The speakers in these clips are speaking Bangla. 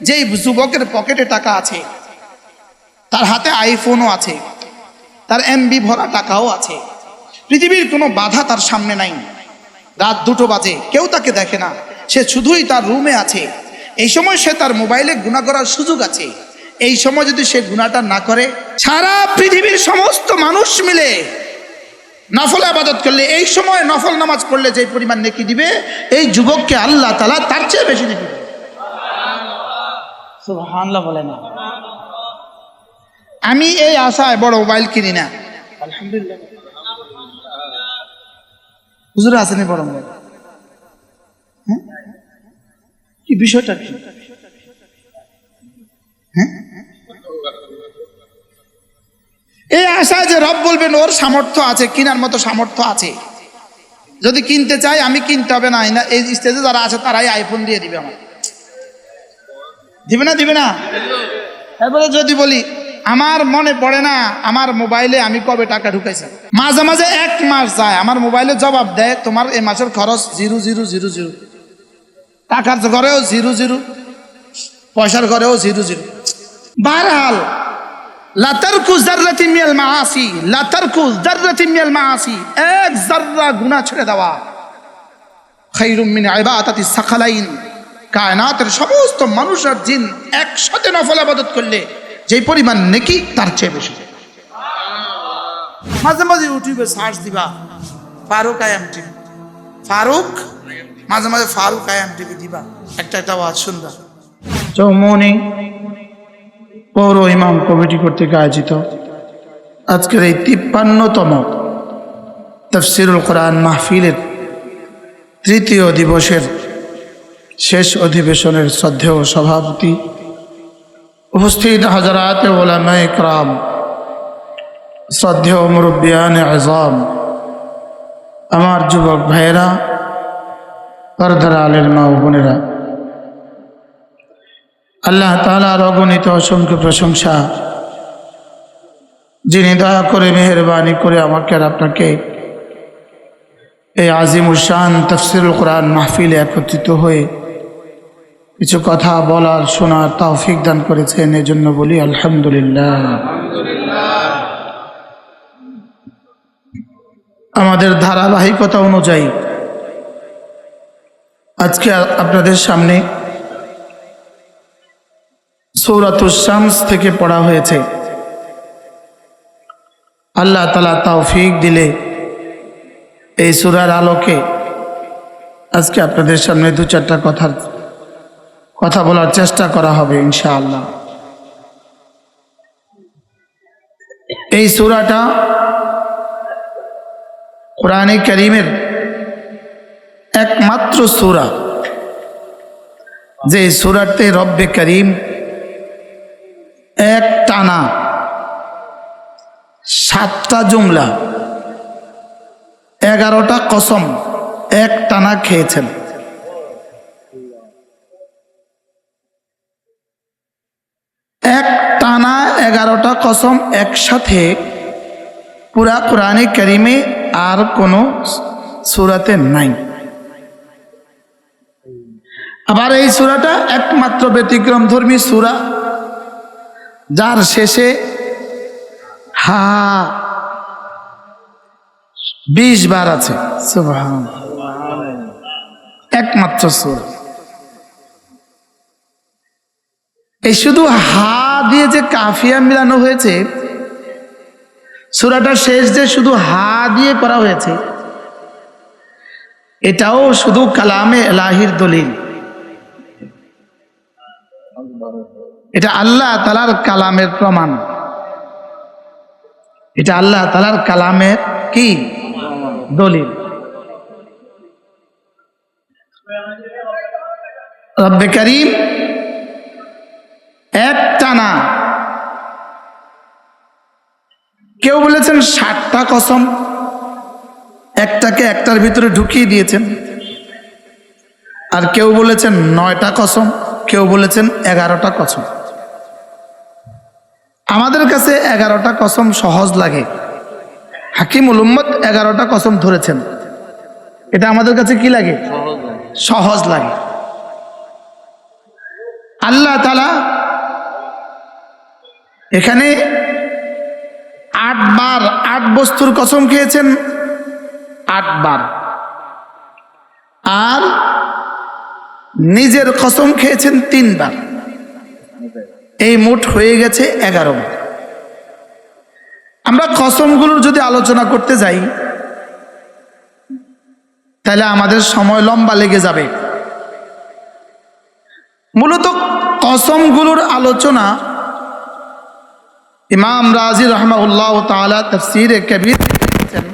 যেই যুবকের পকেটে টাকা আছে, তার হাতে আইফোনও আছে, তার এমবি ভরা টাকাও আছে, পৃথিবীর কোনো বাধা তার সামনে নাই, রাত 2টো বাজে, কেউ তাকে দেখে না, সে শুধুই তার রুমে আছে, এই সময় সে তার মোবাইলে গুনাহ করার সুযোগ আছে। এই সময় যদি সে গুনাহটা না করে, সারা পৃথিবীর সমস্ত মানুষ মিলে নফল ইবাদত করলে, এই সময় নফল নামাজ পড়লে যে পরিমাণ নেকি দিবে, এই যুবককে আল্লাহ তাআলা তার চেয়ে বেশি নেকি দিবে। সুবহানাল্লাহ বলে না। আমি এই আশায় বড় মোবাইল কিনি না, আলহামদুলিল্লাহ। হুজুর আসেনি বড় মোবাইল, কি বিষয়টা কি? এই আশায় যে রব বলবেন ওর সামর্থ্য আছে, কেনার মতো সামর্থ্য আছে, যদি কিনতে চাই আমি কিনতে হবে না, এই স্টেজে যারা আছে তারাই আইফোন দিয়ে দিবে, আমার দিবে না, দিবে না। এরপরে যদি বলি আমার মনে পড়ে না আমার মোবাইলে আমি কবে টাকা ঢুকাইছি, মাঝে মাঝে 1 মাস যায়, আমার মোবাইলে জবাব দেয় তোমার এই মাসের খরচ 0,0,0,0, টাকার ঘরেও 0,0, পয়সার ঘরেও 0,0। বারহাল লা তারকু যাররাতিন মিনাল মাআসি, লা তারকু যাররাতিন মিনাল মাআসি, এক যাররা গুনাহ ছেড়ে দেওয়া খায়রুম মিন ইবাদাতিস সাকালাইন, কায়নাতের সমস্ত মানুষ আর জিন একসাথে নফল ইবাদত করলে যে পরিমাণ নেকি তার চেয়ে বেশি। মাঝে মাঝে ইউটিউবে সার্চ দিবা ফারুক আইএম টিভি, ফারুক, মাঝে মাঝে ফারুক আইএম টিভি দিবা, একটা আওয়াজ শুনবা। চৌমনি পৌর ইমাম কমিটি কর্তৃক আয়োজিত আজকের এই 53তম তাফসীরুল কোরআন মাহফিলের 3য় দিবসের শেষ অধিবেশনের শ্রদ্ধেয় সভাপতি, উপস্থিত হযরত উলামায়ে কেরাম, শ্রদ্ধেয় মুরব্বিয়ানে আযম, আমার যুবক ভাইয়েরা, পর্দার আলের মা ও বোনেরা, আল্লাহ তাআলার অগণিত অসংখ্য প্রশংসা, যিনি দয়া করে মেহেরবানি করে আমাকে আর আপনাকে এই আজিমুল শান তাফসীরুল কোরআন মাহফিলে একত্রিত হয়ে কিছু কথা বলার শোনার তৌফিক দান করেছেন, এজন্য বলি আলহামদুলিল্লাহ। আমাদের ধারাবাহিকতা অনুযায়ী আজকে আপনাদের সামনে সূরাতুশ শামস থেকে পড়া হয়েছে। আল্লাহ তাআলা তৌফিক দিলে এই সূরার আলোকে আজকে আপনাদের সামনে 2-4টা কথা বলার চেষ্টা করা হবে ইনশাআল্লাহ। এই সূরাটা কোরআনে কারীমের একমাত্র সূরা যে সূরাতে রব্বে কারীম এক টানা 7টা জুমলা 11টা কসম এক টানা খেয়েছেন। এক টানা 11টা কসম একসাথে পুরা কোরআনে কারীমে আর কোনো সূরাতে নাই। আবার এই সূরাটা একমাত্র ব্যতিক্রমধর্মী সূরা যার শেষে হা 20 বার আছে। সুবহানাল্লাহ, একমাত্র সূরা। এই শুধু হা দিয়ে যে কাফিয়া মিলানো হয়েছে, সূরাটা শেষ যে শুধু হা দিয়ে করা হয়েছে, এটাও শুধু কালামে ইলাহির দলিল। এটা আল্লাহ তাআলার কালামের প্রমাণ, এটা আল্লাহ তাআলার কালামের কি দলিল। রব্বে কারীম এক টানা, কেউ বলেছেন 60টা কসম একটাকে একটার ভিতরে ঢুকিয়ে দিয়েছেন, আর কেউ বলেছেন 9টা কসম, কেউ বলেছেন 11টা কসম। আমাদের কাছে 11টা কসম সহজ লাগে, হাকিমুল উম্মত 11টা কসম ধরেছেন, এটা আমাদের কাছে কি লাগে? সহজ লাগে। আল্লাহ তাআলা এখানে 8 বার 8 বস্তুর কসম খেয়েছেন, 8 বার, আর নিজের কসম খেয়েছেন 3 বার। এই মোট হয়ে গেছে 11 বার। আমরা কসমগুলোর যদি আলোচনা করতে যাই তাহলে আমাদের সময় লম্বা লেগে যাবে। মূলত কসমগুলোর আলোচনা ইমাম রাজি রাহমাহুল্লাহ তাআলা তাফসীরে কবির লিখেছেন,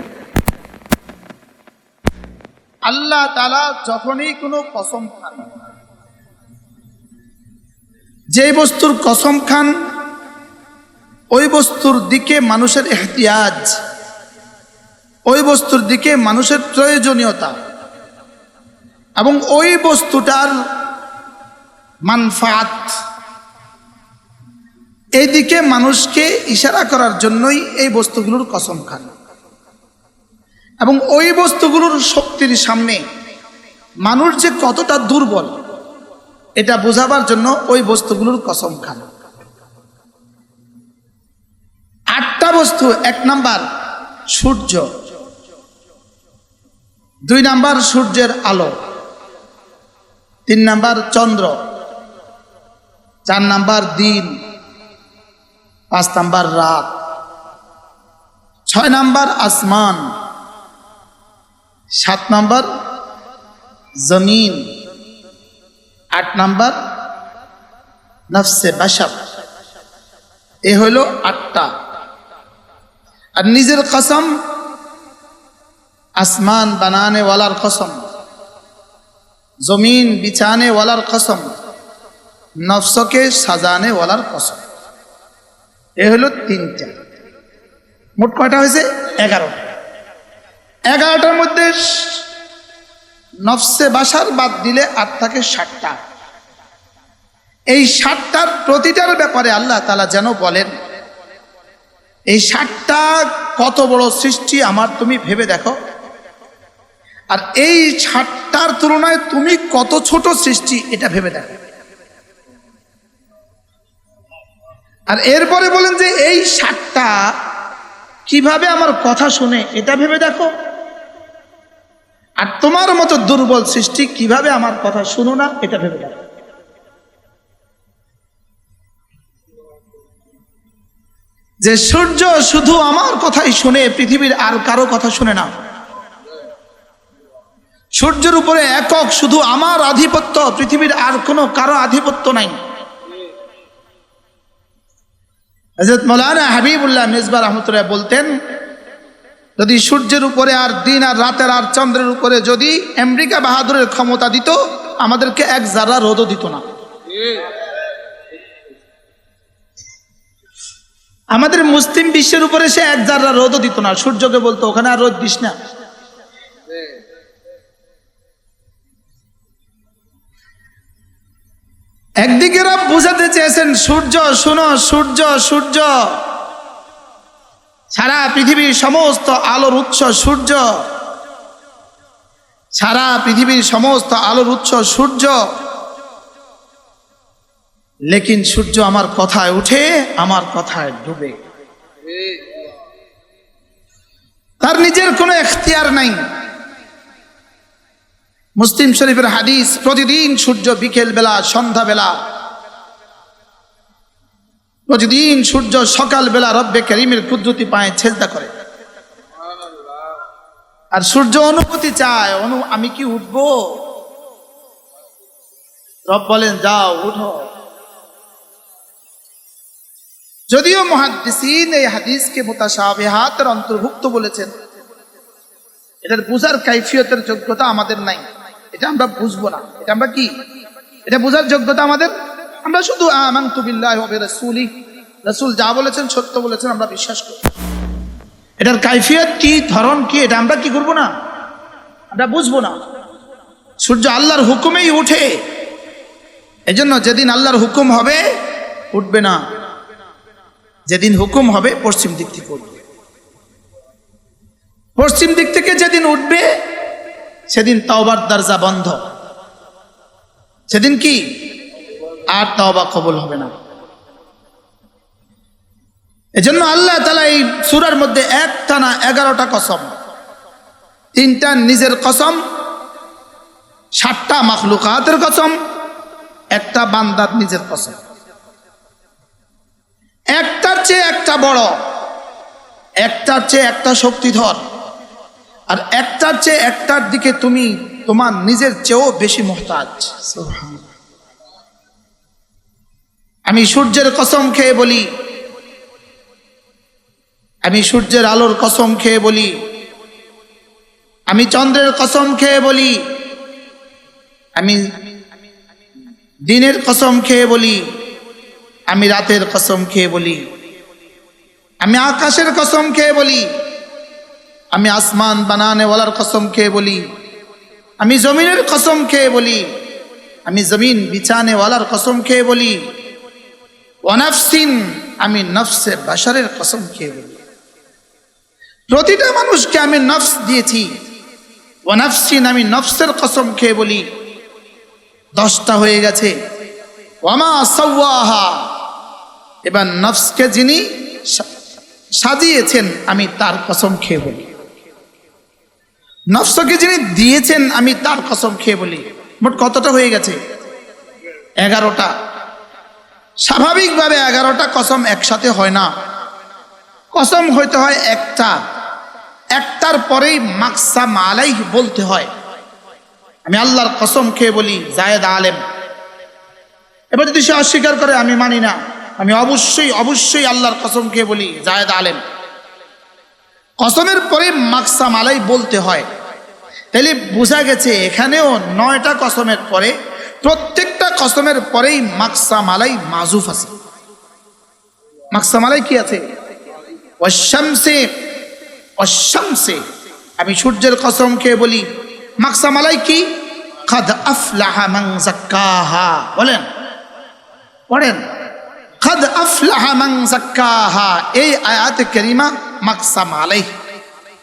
আল্লাহ তাআলা যখনই কোনো কসম খান, যে বস্তুর কসম খান ওই বস্তুর দিকে মানুষের ইহতিয়াজ, ওই বস্তুর দিকে মানুষের প্রয়োজনীয়তা এবং ওই বস্তুটার মানফাত, এইদিকে মানুষকে ইশারা করার জন্যই এই বস্তুগুলোর কসম খান। এবং ওই বস্তুগুলোর শক্তির সামনে মানুষ যে কতটা দুর্বল এটা বোঝাবার জন্য ওই বস্তুগুলোর কসম খান। 8টা বস্তু। 1 নাম্বার সূর্য, 2 নাম্বার সূর্যের আলো, 3 নাম্বার চন্দ্র, 4 নাম্বার দিন, 5 নাম্বার রাত, 6 নাম্বার আসমান, 7 নাম্বার জমিন, 8 নাম্বার নফসে বাশার। এ হলো 8টা। আর নিজের কসম, আসমান বানানে ওয়ালার কসম, জমিন বিছানে ওয়ালার কসম, নফসকে সাজানে ওয়ালার কসম। এ হলো 3টা। মোট কয়টা হয়েছে? 11টা। 11টার মধ্যে নফসে বাশার বাদ দিলে আর থাকে 7টা। এই 7টার প্রতিটার ব্যাপারে আল্লাহ তাআলা যেন বলেন, এই 7টা কত বড় সৃষ্টি আমার তুমি ভেবে দেখো, আর এই 7টার তুলনায় তুমি কত ছোট সৃষ্টি এটা ভেবে দেখো। আর এরপরে বলেন যে এই 7টা কিভাবে আমার কথা শুনে এটা ভেবে দেখো, আর তোমার মতো দুর্বল সৃষ্টি কিভাবে আমার কথা শুনো না এটা ভেবে দেখো। যে সূর্য শুধু আমার কথাই শুনে, পৃথিবীর আর কারো কথা শুনে না। সূর্যের উপরে একক শুধু আমার আধিপত্য, পৃথিবীর আর কোনো কারো আধিপত্য নাই। হযরত মাওলানা হাবিবুল্লাহ মিসবাহ রাহমাতুল্লাহ বলতেন, যদি সূর্যের উপরে আর দিন আর রাতের আর চন্দ্রের উপরে যদি আমেরিকা বাহাদুরের ক্ষমতা দিত, আমাদেরকে 1 জাররা রোদও দিত না। আমাদের মুসলিম বিশ্বের উপরে সে 1 জাররা রোদও দিত না। সূর্যকে বলতো ওখানে আর রোদ দিস না। একদিকে রব বুঝাতে চেয়েছেন, সূর্য শোনো, সূর্য সূর্য, সারা পৃথিবীর সমস্ত আলোর উৎস সূর্য, সারা পৃথিবীর সমস্ত আলোর উৎস সূর্য। লেকিন সূর্য আমার কথায় উঠে, আমার কথায় ডুবে, তার নিজের কোনো এখতিয়ার নাই। মুসলিম শরীফের হাদিস, প্রতিদিন সূর্য বিকেল বেলা, সন্ধ্যা বেলা, প্রতিদিন সূর্য সকাল বেলা রব্বে করিমের কুদরতি পায়ে সেজদা করে। আর সূর্য অনুমতি চায়, আমি কি উঠবো? রব বলেন যাও উঠো। যদিও মুহাদ্দিসিন এই হাদিসকে মুতাশাবিহাতের অন্তর্ভুক্ত বলেছেন, এটার বুঝার কাইফিয়তের যোগ্যতা আমাদের নাই। এটা আমরা বুঝবো না। এটা আমরা কি, এটা বুঝার যোগ্যতা আমাদের, আমরা শুধু আমানতু বিল্লাহি ওয়া বিরাসূলিহি, রাসূল যা বলেছেন সত্য বলেছেন আমরা বিশ্বাস করি। এটার কাইফিয়ত কি, ধরন কি, এটা আমরা কি করবো না, আমরা বুঝবো না। সূর্য আল্লাহর হুকুমেই উঠে, এজন্য যেদিন আল্লাহর হুকুম হবে উঠবে না, যেদিন হুকুম হবে পশ্চিম দিক থেকে উঠবে। পশ্চিম দিক থেকে যেদিন উঠবে সেদিন তাওবার দরজা বন্ধ। সেদিন কি? আর তওবা কবুল হবে না। এজন্য আল্লাহ তাআলা এই সূরার মধ্যে একটানা 11টা কসম, 3টা নিজের কসম, 7টা মাখলুকাতের কসম, একটা বান্দার নিজের কসম। একটার চেয়ে একটা বড়, একটার চেয়ে একটা শক্তিধর, আর একটার চেয়ে একটার দিকে তুমি তোমার নিজের চেয়েও বেশি মুহতাজ। সুবহানাল্লাহ। আমি সূর্যের কসম খেয়ে বলি, আমি সূর্যের আলোর কসম খেয়ে বলি, আমি চন্দ্রের কসম খেয়ে বলি, আমি দিনের কসম খেয়ে বলি, আমি রাতের কসম খেয়ে বলি, আমি আকাশের কসম খেয়ে বলি, আমি আসমান বানানেওয়ালার কসম খেয়ে বলি, আমি জমিনের কসম খেয়ে বলি, আমি জমিন বিছানেওয়ালার কসম খেয়ে বলি, ওয়ানাফসিন, আমি নফসে বাশারের কসম খেয়ে বলি। প্রতিটা মানুষকে আমি নফস দিয়েছি। ওয়ানাফসিন, আমি নফসের কসম খেয়ে বলি। 10টা হয়ে গেছে। ওয়ামা সাওয়াহা, এবার নফসকে যিনি সাজিয়েছেন আমি তার কসম খেয়ে বলি। নফসকে যিনি দিয়েছেন আমি তার কসম খেয়ে বলি। মোট কতটা হয়ে গেছে? 11টা। স্বাভাবিকভাবে 11টা কসম একসাথে হয় না, কসম হইতে হয় একটা, একটার পরেই মাকসাম আলাইহ বলতে হয়। আমি আল্লাহর কসম খেয়ে বলি জায়েদ আলেম। এবার যদি সে অস্বীকার করে আমি মানি না, আমি অবশ্যই অবশ্যই আল্লাহর কসম খেয়ে বলি জায়েদ আলেম। কসমের পরে মাকসাম আলাই বলতে হয়। তাহলে বোঝা গেছে এখানেও 9টা কসমের পরে প্রত্যেকটা কসমের পরেই মাকসাম আলাই মাযুফ আছে। মাকসাম আলাই কি আছে? ওয়াশ-শামসি, ওয়াশ-শামসি, আমি সূর্যের কসম খেয়ে বলি। মাকসাম আলাই কি? কাদ আফলাহা মান যাক্কাহা। বলেন, পড়েন, কাদ আফলাহা মান যাক্কাহা। এই আয়াতে কারিমা মাকসাম আলাই।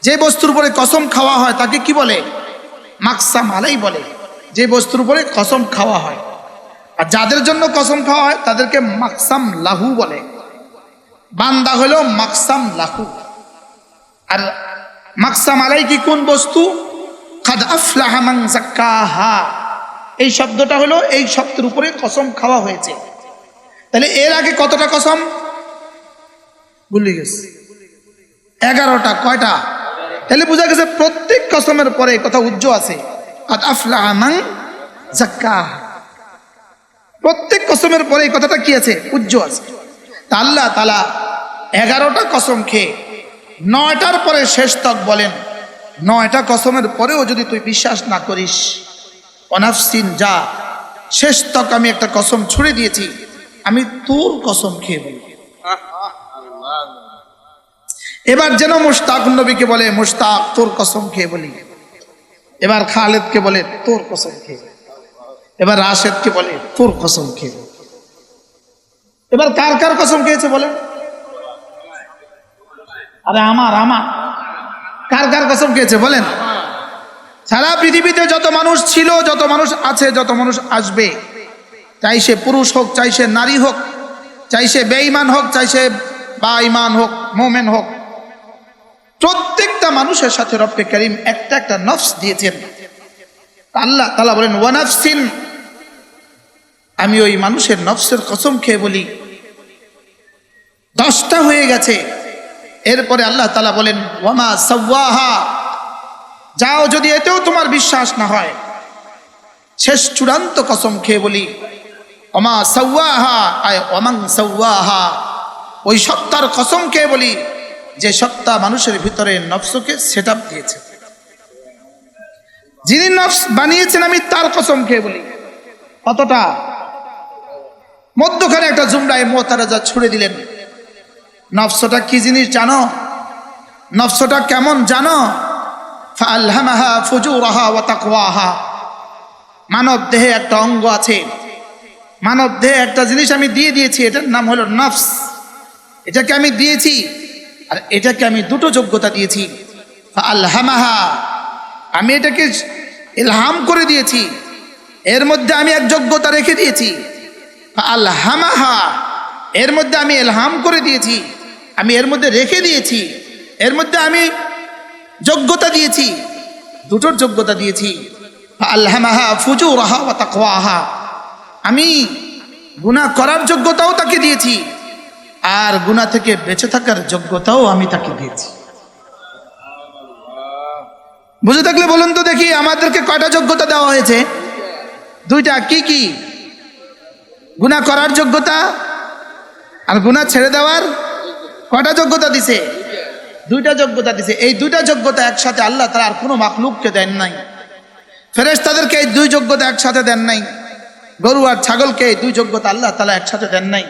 যে বস্তুর উপরে কসম খাওয়া হয় তাকে কি বলে? মাকসাম আলাই বলে। যে বস্তুর উপরে কসম খাওয়া হয়, আর যাদের জন্য কসম খাওয়া হয় তাদেরকে মাকসাম লাহু বলে। বান্দা হলো মাকসাম লাহু। আর মাকসাম আলাই কি কোন বস্তু? কাদ আফলাহা মান যাক্কাহা। এই শব্দটা হলো এই শব্দের উপরে কসম খাওয়া হয়েছে। তাহলে এর আগে কতটা কসম? ভুলে গেছি। 11টা। কয়টা? তাহলে বোঝা গেছে প্রত্যেক কসমের পরে কথা উজ্জ্ব আছে, কাদ আফলাহা মান যাক্কাহা। প্রত্যেক কসমের পরে এই কথাটা কি আছে? উজ্জ্ব আছে। তা আল্লাহ তাআলা 11টা কসম খেয়ে 9টার পরে শেষ তক বলেন, 9টা কসমের পরেও যদি তুই বিশ্বাস না করিস, অনাফসিন, যা শেষ তক আমি একটা কসম ছুড়ে দিয়েছি, আমি তোর কসম খেয়ে বলি। এবার যেন মুশতাক নবীকে বলে মুশতাক তোর কসম খেয়ে বলি। এবার খালেদকে বলে তোর কসম খেয়ে। এবার রাশেদকে বলে তোর কসম খেয়ে। এবার কার কার কসম খেয়েছে বলেন? আরে আমার কার কার কসম খেয়েছে বলেন? সারা পৃথিবীতে যত মানুষ ছিল, যত মানুষ আছে, যত মানুষ আসবে, চাই সে পুরুষ হোক, চাই সে নারী হোক, চাই সে বেঈমান হোক, চাই সে বা ঈমান হোক, মুমিন হোক, প্রত্যেকটা মানুষের সাথে রব্বে কারীম একটা একটা নফস দিয়েছেন। আল্লাহ তাআলা বলেন ওয়ানাফসিন, আমি ওই মানুষের নফসের কসম খেয়ে বলি। 10টা হয়ে গেছে। এরপরে আল্লাহ তাআলা বলেন ওয়ামা সাওয়াহা, যাও যদি এতেও তোমার বিশ্বাস না হয়, শেষ চূড়ান্ত কসম খেয়ে বলি ওয়ামা সাওয়াহা, আয় ওয়ামান সাওয়াহা, ওই সত্তার কসম খেয়ে বলি যে সত্তা মানুষের ভিতরে নফসকে সেটআপ দিয়েছে। যিনি নফস বানিয়েছেন আমি তার কসম খেয়ে বলি। কতটা? মধ্যখানে একটা জুমলায় মুতারাজা ছুড়ে দিলেন। নফসটা কি জিনিস জানো? নফসটা কেমন জানো? ফাআলহামাহা ফুজুরাহা ওয়া তাকওয়াহা। মানব দেহে একটা অঙ্গ আছে, মানব দেহে একটা জিনিস আমি দিয়ে দিয়েছি, এটার নাম হলো নফস। এটাকে আমি দিয়েছি, আর এটাকে আমি দুটো যোগ্যতা দিয়েছি। ফাআলহামাহা, আমি এটাকে ইলহাম করে দিয়েছি, এর মধ্যে আমি এক যোগ্যতা রেখে দিয়েছি। আলহামাহা, এর মধ্যে আমি এলহাম করে দিয়েছি, আমি এর মধ্যে রেখে দিয়েছি, এর মধ্যে আমি যোগ্যতা দিয়েছি, দুটোর যোগ্যতা দিয়েছি। আলহামাহা ফুজুরাহা ওয়া তাকওয়াহা, আমি গুনাহ করার যোগ্যতাও তাকে দিয়েছি, আর গুনাহ থেকে বেঁচে থাকার যোগ্যতাও আমি তাকে দিয়েছি। বুঝে থাকলে বলুন তো দেখি, আমাদেরকে কয়টা যোগ্যতা দেওয়া হয়েছে? দুইটা। কি কি? গুনাহ করার যোগ্যতা আর গুনাহ ছেড়ে দেওয়ার কয়টা যোগ্যতা দিছে? দুইটা যোগ্যতা দিছে। এই দুইটা যোগ্যতা একসাথে আল্লাহ তাআলা আর কোনো মাখলুককে দেন নাই। ফেরেশতাদেরকে এই দুই যোগ্যতা একসাথে দেন নাই, গরু আর ছাগলকে এই দুই যোগ্যতা আল্লাহ তাআলা একসাথে দেন নাই,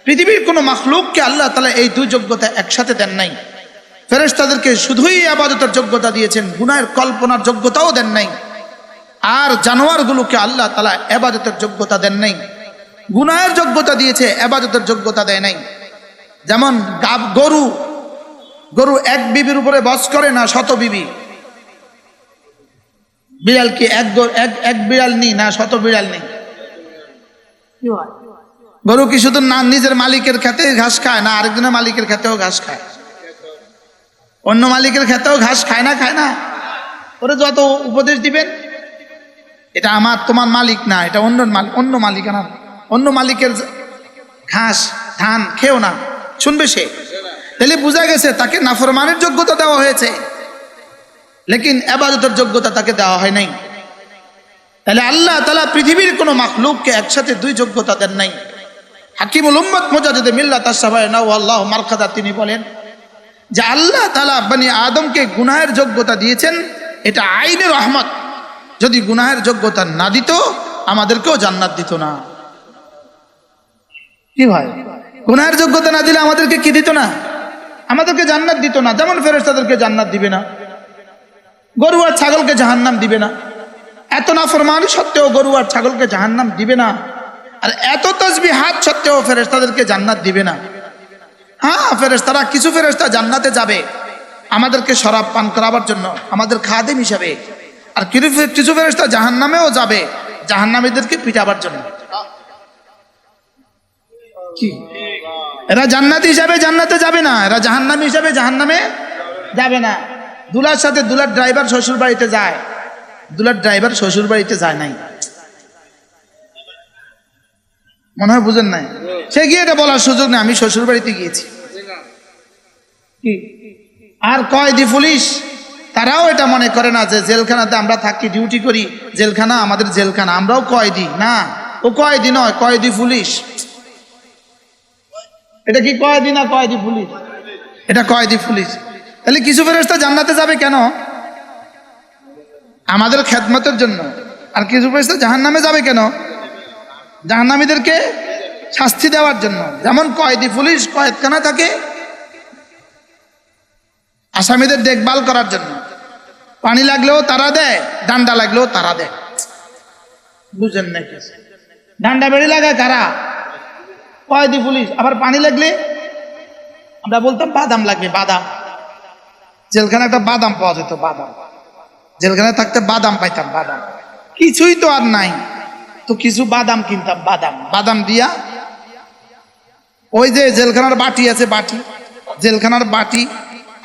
পৃথিবীর কোনো মাখলুককে আল্লাহ তাআলা এই দুই যোগ্যতা একসাথে দেন নাই। ফেরেশতাদেরকে শুধুই ইবাদতের যোগ্যতা দিয়েছেন, গুনাহের কল্পনার যোগ্যতাও দেন নাই। আর জানোয়ারগুলোকে আল্লাহ তাআলা ইবাদতের যোগ্যতা দেন নাই, গুনাহের যোগ্যতা দিয়েছে, ইবাদতের যোগ্যতা দেয় নাই। যেমন গরু এক বিবির উপরে বস করে না শত বিবি? বিড়াল কি এক বিড়াল নেই না শত বিড়াল নেই? গরু কি শুধু না নিজের মালিকের খেতে ঘাস খায়, না আরেকজনের মালিকের খেতেও ঘাস খায়? অন্য মালিকের খেতেও ঘাস খায় না? খায় না? ওরা যত উপদেশ দিবেন, এটা আমার তোমার মালিক না, এটা অন্য মালিকানা, অন্য মালিকের ঘাস ধান খেও না, শুনবে সে? তাহলে বোঝা গেছে তাকে নাফরমানের যোগ্যতা দেওয়া হয়েছে, লেকিন ইবাদতের যোগ্যতা তাকে দেওয়া হয় নাই। তাহলে আল্লাহ তাআলা পৃথিবীর কোনো মাখলুককে একসাথে দুই যোগ্যতা দেন নাই। হাকিমুল উম্মত মুজাদ্দিদ মিল্লাত আশ-শাফা'না আল্লাহু মারকাদা, তিনি বলেন যে আল্লাহ তাআলা বনি আদমকে গুনাহের যোগ্যতা দিয়েছেন, এটা আইনের রহমত। যদি গুনাহের যোগ্যতা না দিত আমাদেরকেও জান্নাত দিত না। কি ভাই, গুনাহের যোগ্যতা না দিলে আমাদেরকে কি দিত না? আমাদেরকে জান্নাত দিত না। যেমন ফেরেশতাদেরকে জান্নাত দিবে না, গরু আর ছাগলকে জাহান্নাম দিবে না। এত নাফরমানি সত্ত্বেও গরু আর ছাগলকে জাহান্নাম দিবে না, আর এত তাসবিহাত সত্ত্বেও ফেরেশতাদেরকে জান্নাত দিবে না। হ্যাঁ, ফেরেশতারা, কিছু ফেরেশতা জান্নাতে যাবে আমাদেরকে শরাব পান করাবার জন্য, আমাদের খাদেম হিসাবে, আর কিছু ফেরেশতা জাহান্নামেও যাবে জাহান্নামীদেরকে পিটাবার জন্য। কি, এরা জান্নাতি হিসাবে জান্নাতে যাবে না, এরা জাহান্নামী হিসাবে জাহান্নামে যাবে না। দুলার সাথে দুলার ড্রাইভার শ্বশুর বাড়িতে যায়, দুলার ড্রাইভার শ্বশুর বাড়িতে যায় নাই, মনে হয় বুঝেন নাই? সে গিয়ে এটা বলার সুযোগ নেই আমি শ্বশুর বাড়িতে গিয়েছি। আর কয়েদি পুলিশ, তারাও এটা মনে করে না যে জেলখানাতে আমরা থাকি, ডিউটি করি, জেলখানা আমাদের জেলখানা, আমরাও কয়েদি। না, ও কয়েদি নয়, কয়েদি পুলিশ। এটা কি কয়েদি না কয়েদি পুলিশ? এটা কয়েদি পুলিশ। তাহলে কিছু ফেরেশতা জান্নাতে যাবে কেন? আমাদের খেদমতের জন্য। আর কিছু ফেরেশতা জাহান্নামে যাবে কেন? জাহান্নামীদেরকে শাস্তি দেওয়ার জন্য। যেমন কয়েদি পুলিশ কয়েদখানা থাকে আসামিদের দেখভাল করার জন্য, পানি লাগলেও তারা দেয়, ডান্ডা লাগলেও তারা দেয়। বুঝেন নাকি? ডান্ডা বেড়ে লাগায় কারা? কয়েদি পুলিশ। আবার পানি লাগলে আমরা বলতাম বাদাম লাগবে, বাদাম। জেলখানে একটা বাদাম পাওয়া যেত, বাদাম। জেলখানায় থাকতে বাদাম পাইতাম, বাদাম। কিছুই তো আর নাই, তো কিছু বাদাম কিনতাম, বাদাম দিয়া ওই যে জেলখানার বাটি আছে, বাটি, জেলখানার বাটি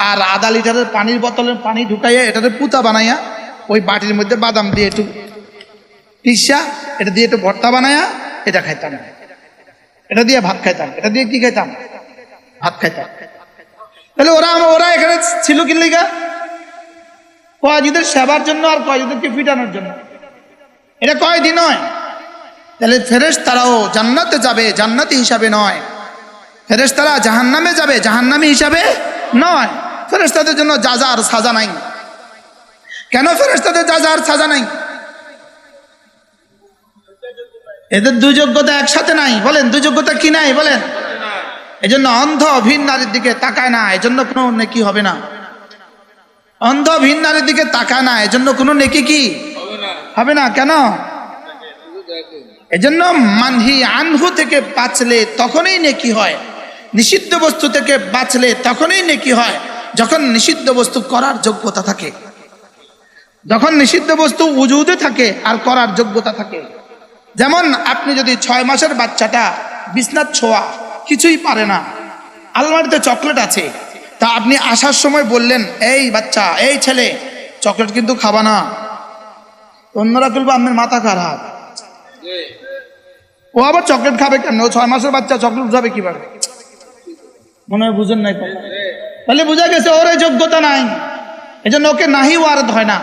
আর আধা লিটারের পানির বোতলের পানি ঢুকাইয়া এটাতে পুতা বানাইয়া ওই বাটির মধ্যে বাদাম দিয়ে একটু পিসা, এটা দিয়ে একটু ভর্তা বানাইয়া এটা খাইতাম, এটা দিয়ে ভাত খাইতাম। এটা দিয়ে কি খাইতাম? ভাত খাইতাম। তাহলে ওরা এখানে ছিল কি লিগা? কয়েদিদের সেবার জন্য আর কয়েদিদেরকে পিটানোর জন্য। এটা কয়েদি নয়। তাহলে ফেরেশতারাও জান্নাতে যাবে জান্নাতি হিসাবে নয়, ফেরেশতারা জাহান্নামে যাবে জাহান্নামী হিসাবে নয়। ফেরেশতাদের জন্য যাজা আর সাজা নাই। কেন ফেরেশতাদের যাজা আর সাজা নাই? এদের দুই যোগ্যতা একসাথে নাই। বলেন, দুই যোগ্যতা কি নাই? বলেন। এজন্য অন্ধ ভিন নারীর দিকে তাকায় না, এজন্য কোনো নেকি হবে না। অন্ধ ভিন নারীর দিকে তাকায় না, এজন্য কোনো নেকি কি হবে না। কেন? এজন্য মানহি আনহু থেকে বাঁচলে তখনই নেকি হয়, নিষিদ্ধ বস্তু থেকে বাঁচলে তখনই নেকি হয় যখন নিষিদ্ধ বস্তু করার যোগ্যতা থাকে, যখন নিষিদ্ধ বস্তু উজুদে থাকে আর করার যোগ্যতা থাকে। যেমন আপনি যদি 6 মাসের বাচ্চাটা বিছনার ছোঁয়া কিছুই পারে না, আলমারিতে চকলেট আছে, তা আপনি আসার সময় বললেন এই বাচ্চা, এই ছেলে চকলেট কিন্তু খাবা না, অন্যরা বলবো আপনার মাথা খারাপ, ও আবার চকলেট খাবে কেন, ও 6 মাসের বাচ্চা চকলেট খাবে কিভাবে? মনে হয় বুঝেন নাই, তাহলে বোঝা গেছে ওর এই যোগ্যতা নাই, এই জন্য ওকে নাহি ওয়ারদ হয় না,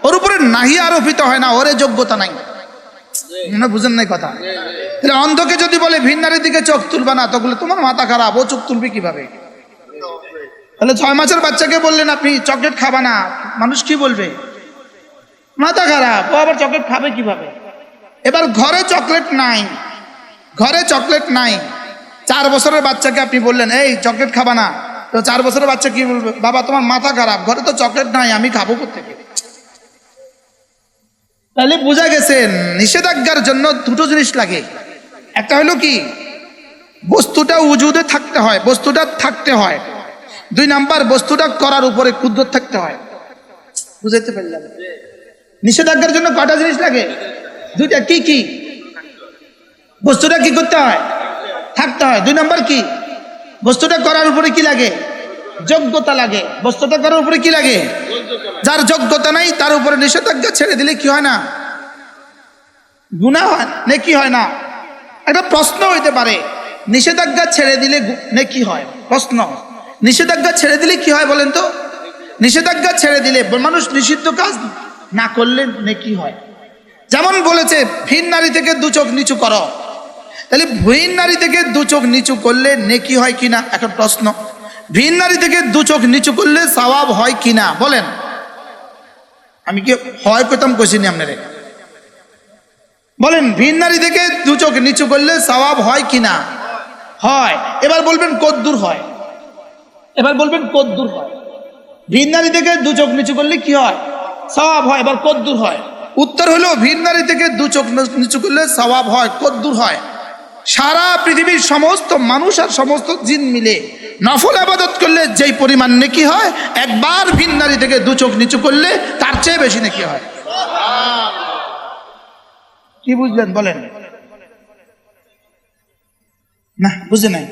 ওর উপরে নাহি আরোপিত হয় না, ওর এই যোগ্যতা নাই। মনে বুঝেন নাই কথা? তাহলে অন্ধকে যদি বলে ভিন নারীর দিকে চোখ তুলবা না, তখন তোমার মাথা খারাপ, ও চোখ তুলবে কিভাবে? তাহলে 6 মাসের বাচ্চাকে বললেন আপনি চকলেট খাবা না, মানুষ কি বলবে? মাথা খারাপ, ও আবার চকলেট খাবে কিভাবে? এবার ঘরে চকলেট নাই, ঘরে চকলেট নাই, 4 বছরের বাচ্চাকে আপনি বললেন এই চকলেট খাবা না, তো 4 বছরের বাচ্চা কি বলবে? বাবা তোমার মাথা খারাপ, ঘরে তো চকলেট নাই, আমি খাবো কোত্থেকে? তাহলে বোঝা গেছে নিষেধাজ্ঞার জন্য দুটো জিনিস লাগে, একটা হলো কি বস্তুটা উজুদে থাকতে হয়, বস্তুটা থাকতে হয়, 2 নাম্বার বস্তুটা করার উপরে কুদরত থাকতে হয়। বুঝাইতে পারলাম? নিষেধাজ্ঞার জন্য কটা জিনিস লাগে? 2টা। কি কি? বস্তুটা কি করতে হয়? থাকতে হয়। 2 নাম্বার কি? বস্তুটা করার উপরে কি লাগে? যোগ্যতা লাগে। বস্তুটা করার উপরে কি লাগে? যার যোগ্যতা নাই তার উপরে নিষেধাজ্ঞা ছেড়ে দিলে কি হয় না? গুনাহ হয়, নেকি হয় না? একটা প্রশ্ন হইতে পারে, নিষেধাজ্ঞা ছেড়ে দিলে নেকি হয়? প্রশ্ন, নিষেধাজ্ঞা ছেড়ে দিলে কি হয় বলেন তো? নিষেধাজ্ঞা ছেড়ে দিলে মানুষ নিষিদ্ধ কাজ না করলে নেকি হয়। যেমন বলেছে ভিন নারী থেকে 2 চোখ নিচু করো, তাহলে ভিন নারী থেকে 2 চোখ নিচু করলে নেকি হয় কিনা? এখন প্রশ্ন, ভিন নারী থেকে 2 চোখ নিচু করলে সওয়াব হয় কিনা বলেন? আমি কি হয় কইতাম কইছিনি আপনারে? বলেন ভিন নারী থেকে 2 চোখ নিচু করলে সওয়াব হয় কিনা? হয়। এবার বলবেন কদ্দুর হয়? এবার বলবেন কদ্দুর হয়? ভিন নারী থেকে 2 চোখ নিচু করলে কি হয়? সওয়াব হয়। এবার কদ্দুর হয়? উত্তর হলো ভিন নারী থেকে 2 চোখ নিচু করলে সওয়াব হয়। কদ্দুর হয়? সারা পৃথিবীর সমস্ত মানুষ আর সমস্ত জিন মিলে নফল ইবাদত করলে যেই পরিমাণ নেকি হয়, একবার ভিন নারী থেকে 2 চোখ নিচু করলে তার চেয়ে বেশি নেকি হয়। কি বুঝলেন বলেন? না বুঝে নাই।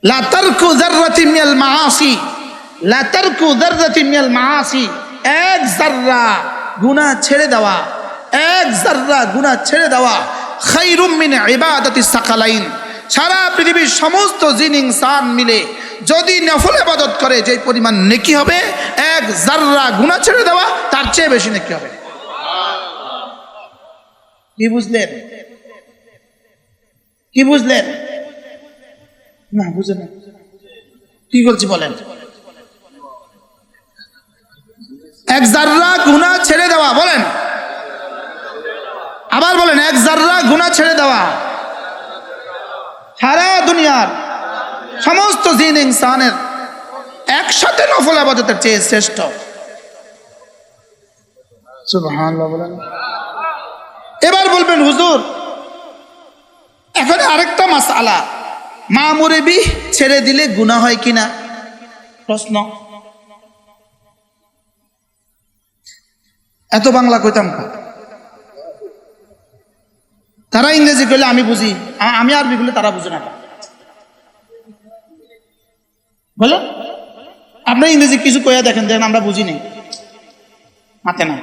লা তারকু যাররাতিন মিনাল মাআসি, লা তারকু যাররাতিন মিনাল মাআসি, 1 যাররা গুনাহ ছেড়ে দেওয়া, 1 যাররা গুনাহ ছেড়ে দেওয়া খায়রুম মিন ইবাদাতি সাকালাইন। সারা পৃথিবীর সমস্ত জিন ইনসান মিলে যদি নফল ইবাদত করে যেই পরিমাণ নেকি হবে, 1 যাররা গুনাহ ছেড়ে দেওয়া তার চেয়ে বেশি নেকি হবে। কি বুঝলেন? কি বুঝলেন? না বুঝেন না। কি বলছি বলেন? 1 যাররা গুনাহ ছেড়ে দেওয়া, বলেন আবার বলেন, 1 যাররা গুনাহ ছেড়ে দেওয়া সারা দুনিয়ার সমস্ত জিন ইনসানের একসাথে নফল ইবাদতের চেয়ে শ্রেষ্ঠ। সুবহানাল্লাহ বলেন। এবার বলবেন হুজুর এখন আরেকটা মাসআলা, মামুরে বিহ ছেড়ে দিলে গুনাহ হয় কিনা? প্রশ্ন। এত বাংলা কইতাম না, তারা ইংরেজি কইলে আমি বুঝি, আমি আরবি কইলে তারা বুঝে না। বলো আপনি ইংরেজি কিছু কইয়া দেখেন, দেখেন আমরা বুঝি নাই, মাতে না।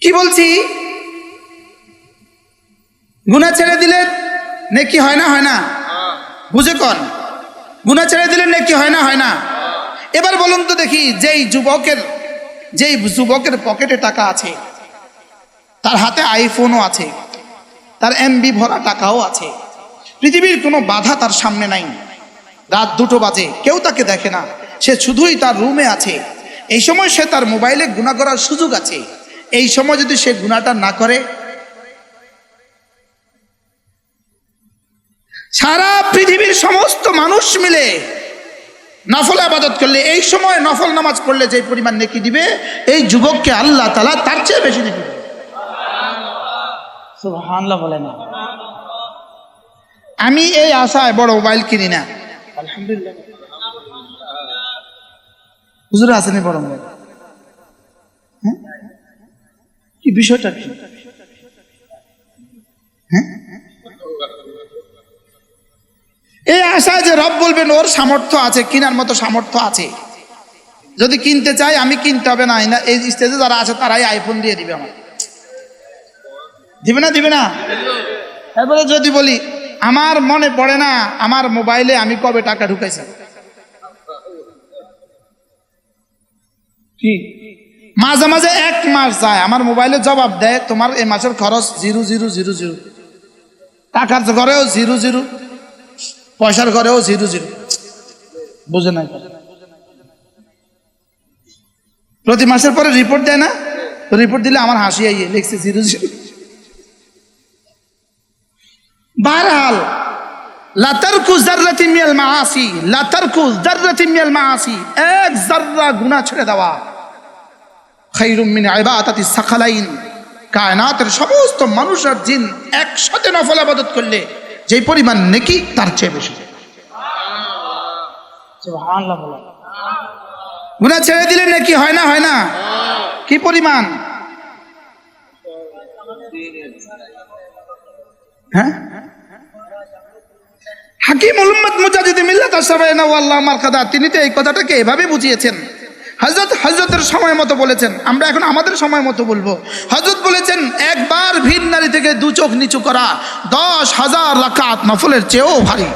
কি বলছি? গুনাহ ছেড়ে দিলে নেকি হয় না? হয় না? বুঝে কোন? গুনাহ ছেড়ে দিলে নেকি হয় না? হয় না? এবার বলুন তো দেখি, যেই যুবকের পকেটে টাকা আছে, তার হাতে আইফোনও আছে, তার এমবি ভরা টাকাও আছে, পৃথিবীর কোনো বাধা তার সামনে নাই, রাত 2টো বাজে, কেউ তাকে দেখে না, সে শুধুই তার রুমে আছে, এই সময় সে তার মোবাইলে গুনাহ করার সুযোগ আছে, এই সময় যদি সে গুনাহটা না করে, সারা পৃথিবীর সমস্ত মানুষ মিলে নফল ইবাদত করলে, এই সময় নফল নামাজ পড়লে যে পরিমাণ নেকি দিবে, এই যুবককে আল্লাহ তাআলা তার চেয়ে বেশি নেকি দিবে। সুবহানাল্লাহ বলেন। আমি এই আশায় বড় মোবাইল কিনি না, আলহামদুলিল্লাহ, হুজুর আসেনি বরং হ্যাঁ কি বিষয়টা কি হ্যাঁ এই আশায় যে রব বলবেন ওর সামর্থ্য আছে, কেনার মতো সামর্থ্য আছে, যদি কিনতে চাই আমি কিনতে হবে না, এই স্টেজে যারা আছে তারাই আইফোন দিয়ে দিবে আমার, দিবে না দিবে না। এরপরে যদি বলি আমার মনে পড়ে না আমার মোবাইলে আমি কবে টাকা ঢুকাইছি, কি মাঝে মাঝে এক মাস যায় আমার মোবাইলে জবাব দেয় তোমার এই মাসের খরচ 0000, টাকার ঘরেও 00, পয়সার ঘরেও 00, বুঝে নাই। প্রতি মাসের পরে রিপোর্ট দেয় না, রিপোর্ট দিলে আমার হাসি আইয়ে লিখছে 00। বারহাল লাতারকু যাররাতি মিনাল মাআসি, লাতারকু যাররাতি মিনাল মাআসি, এক যাররা গুনাহ ছেড়ে দেওয়া খায়রুম মিন ইবাদাতি সাকালাইন, কায়নাতের সমস্ত মানুষ আর জিন একসাথে নফল ইবাদত করলে যেই পরিমাণ নেকি তার চেয়ে বেশি। সুবহানাল্লাহ। গুনাহ ছেড়ে দিলে নেকি হয় না হয় না? কি পরিমাণ? হ্যাঁ হাকিমুল উম্মাত মুজাদ্দিদ মিল্লাত আশরাফিনা ওয়াল্লাহ মারকাদা তিনি তো এই কথাটাকে এভাবে বুঝিয়েছেন। হযরতের সময় মতো বলেছেন, আমরা এখন আমাদের সময় মতো বলবো। হযরত বলেছেন একবার ভিন নারী থেকে দু চোখ নিচু করা 10,000 রাকাত নফলের চেয়েও ভারী।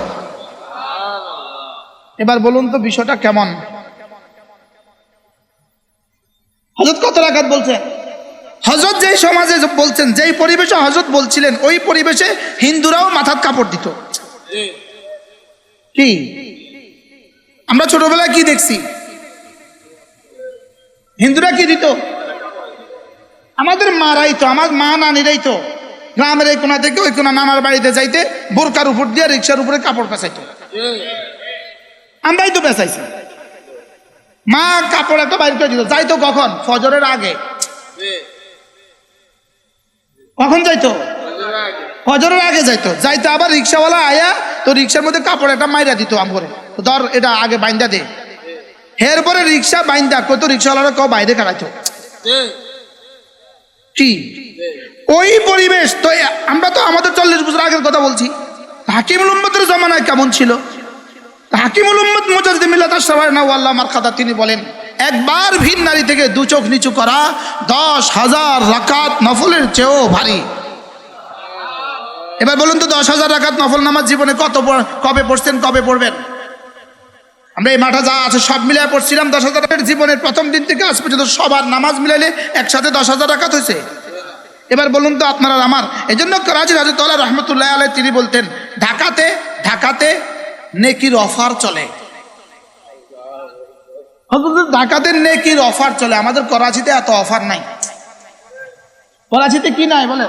এবার বলুন তো বিষয়টা কেমন? হযরত কত রাকাত বলছেন? হযরত যেই সমাজে বলছেন, যেই পরিবেশে হযরত বলছিলেন ওই পরিবেশে হিন্দুরাও মাথার কাপড় দিত। কি আমরা ছোটবেলায় কি দেখছি? হিন্দুরা কি দিত? আমাদের মারাই তো, আমার মা নানিরাই তো গ্রামের এই কোনা থেকে ওই কোনা নানার বাড়িতে যাইতে বোরকার উপর দিয়ে রিক্সার উপরে কাপড় পেঁচাইতো, আমরাই তো পেঁচাইছি। মা কাপড় একটা বাইর করে দিত, যাইতো কখন? ফজরের আগে। কখন যাইতো? ফজরের আগে যাইতো। যাইতো আবার রিক্সাওয়ালা আয়া তো রিক্সার মধ্যে কাপড় একটা মাইরা দিত আমরে, ধর এটা আগে বাইন্দা দে। এরপরে রিক্সা বাইন্দা কত রিক্সাওয়ালারা কেউ বাইরে কাটাইতো। কি ওই পরিবেশ তো, আমরা তো আমাদের 40 বছর আগের কথা বলছি। হাকিমুল উম্মতের জমানায় কেমন ছিল? হাকিমুল উম্মত মুজাদ্দিদ মিল্লাত আশরাফিনা ওয়াল্লাহ মারকাদা তিনি বলেন একবার ভিন নারী থেকে দু চোখ নিচু করা 10,000 রাকাত নফলের চেয়েও ভারী। এবার বলুন তো 10,000 রাকাত নফল নামাজ জীবনে কবে পড়ছেন, কবে পড়বেন? আমরা এই মাঠে যা আছে সব মিলিয়ে পড়ছিলাম 10,000। জীবনের প্রথম দিন থেকে আজ পর্যন্ত সবার নামাজ মিলাইলে একসাথে 10,000 রাকাত হয়েছে। এবার বলুন তো আপনারা আমার, এই জন্য করাচির হযরত আলা রহমতুল্লাহ আলাইহি তিনি বলতেন ঢাকাতে নেকির অফার চলে। ঢাকাতে নেকির অফার চলে, আমাদের করাচিতে এত অফার নাই। করাচিতে কি নাই বলে?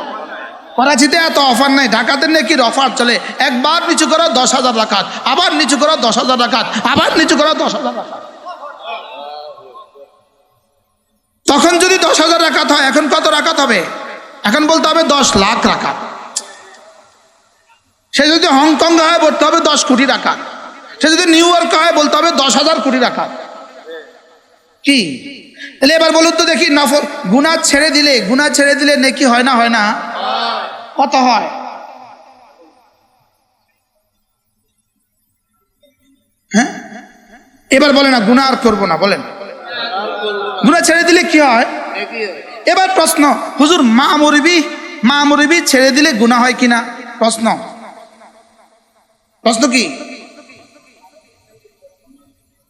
করাচিতে এত অফার নাই, ঢাকাতে নেকির অফার চলে। একবার নিচু করো 10,000 রাকাত, আবার নিচু করো 10,000 রাকাত, আবার নিচু করো 10,000 রাকাত। তখন যদি 10,000 রাকাত হয়, এখন কত রাকাত হবে? এখন বলতে হবে 10 লাখ রাকাত। সে যদি হংকং হয় বলতে হবে 10 কোটি রাকাত। সে যদি নিউ ইয়র্ক হয় বলতে হবে 10,000 কোটি রাকাত। কি তাহলে এবার বলুন তো দেখি, নফল গুনাহ ছেড়ে দিলে নেকি হয় না হয় না? কত হয়? হ্যাঁ এবার বলে না গুনাহ আর করবো না, বলেন গুনাহ ছেড়ে দিলে কি হয়? এবার প্রশ্ন, হুজুর মা মুরবি ছেড়ে দিলে গুনাহ হয় কিনা? প্রশ্ন কি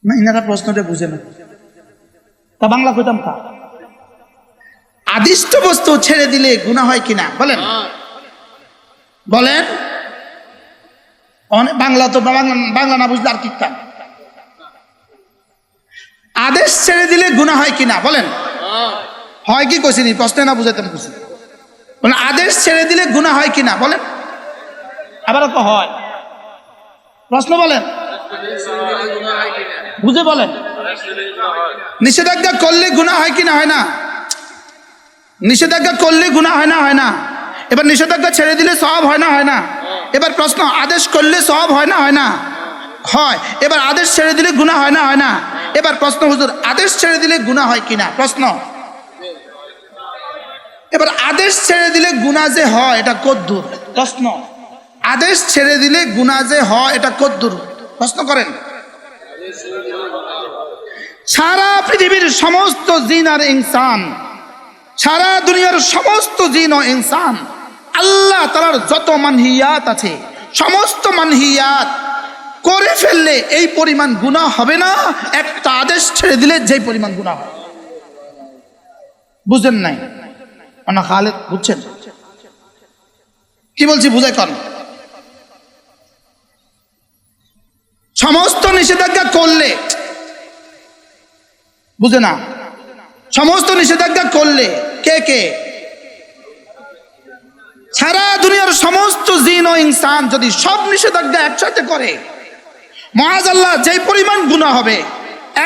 না? ইনারা প্রশ্নটা বুঝে না, তা বাংলা কইতাম তা। আদিষ্ট বস্তু ছেড়ে দিলে গুনাহ হয় কিনা বলেন? বাংলা তো বাংলা না বুঝলে আর কি? আদেশ ছেড়ে দিলে গুনাহ হয় কিনা বলেন? হয় কি কইছিনি? প্রশ্নে না বুঝাইতাম কিছু। আদেশ ছেড়ে দিলে গুনাহ হয় কিনা বলেন? আবার হয় প্রশ্ন বলেন, বুঝে বলেন। নিষেধাজ্ঞা করলে গুনাহ হয় কিনা হয় না? নিষেধাজ্ঞা করলে গুনাহ হয় না হয় না? এবার নিষেধাজ্ঞা ছেড়ে দিলে সওয়াব হয় না হয় না? এবার প্রশ্ন, আদেশ করলে সওয়াব হয় না হয় না? হয়। এবার আদেশ ছেড়ে দিলে গুনাহ হয় না হয় না? এবার প্রশ্ন, হুজুর আদেশ ছেড়ে দিলে গুনাহ হয় কিনা? প্রশ্ন, এবার আদেশ ছেড়ে দিলে গুনাহ যে হয় এটা কদ্দুর? প্রশ্ন, আদেশ ছেড়ে দিলে গুনাহ যে হয় এটা কদ্দুর? প্রশ্ন করেন। সারা পৃথিবীর সমস্ত জিন আর ইনসান, সারা দুনিয়ার সমস্ত জিন ও ইনসান, আল্লাহ তাআলার যত মানহিয়াত আছে সমস্ত মানহিয়াত করে ফেললে এই পরিমাণ গুনাহ হবে না একটা আদেশ ছেড়ে দিলে যেই পরিমাণ গুনাহ হয়। বুঝেন নাই? না খালেদ বুঝছেন কি বলছি? বুঝাই কর। সমস্ত নিষেধাজ্ঞা করলে, বুঝে না, সমস্ত নিষেধাজ্ঞা করলে কে কে? সারা দুনিয়ার সমস্ত জিন ও ইনসান যদি সব নিষেধাজ্ঞা একসাথে করে, মাআযাল্লাহ যেই পরিমাণ গুনাহ হবে,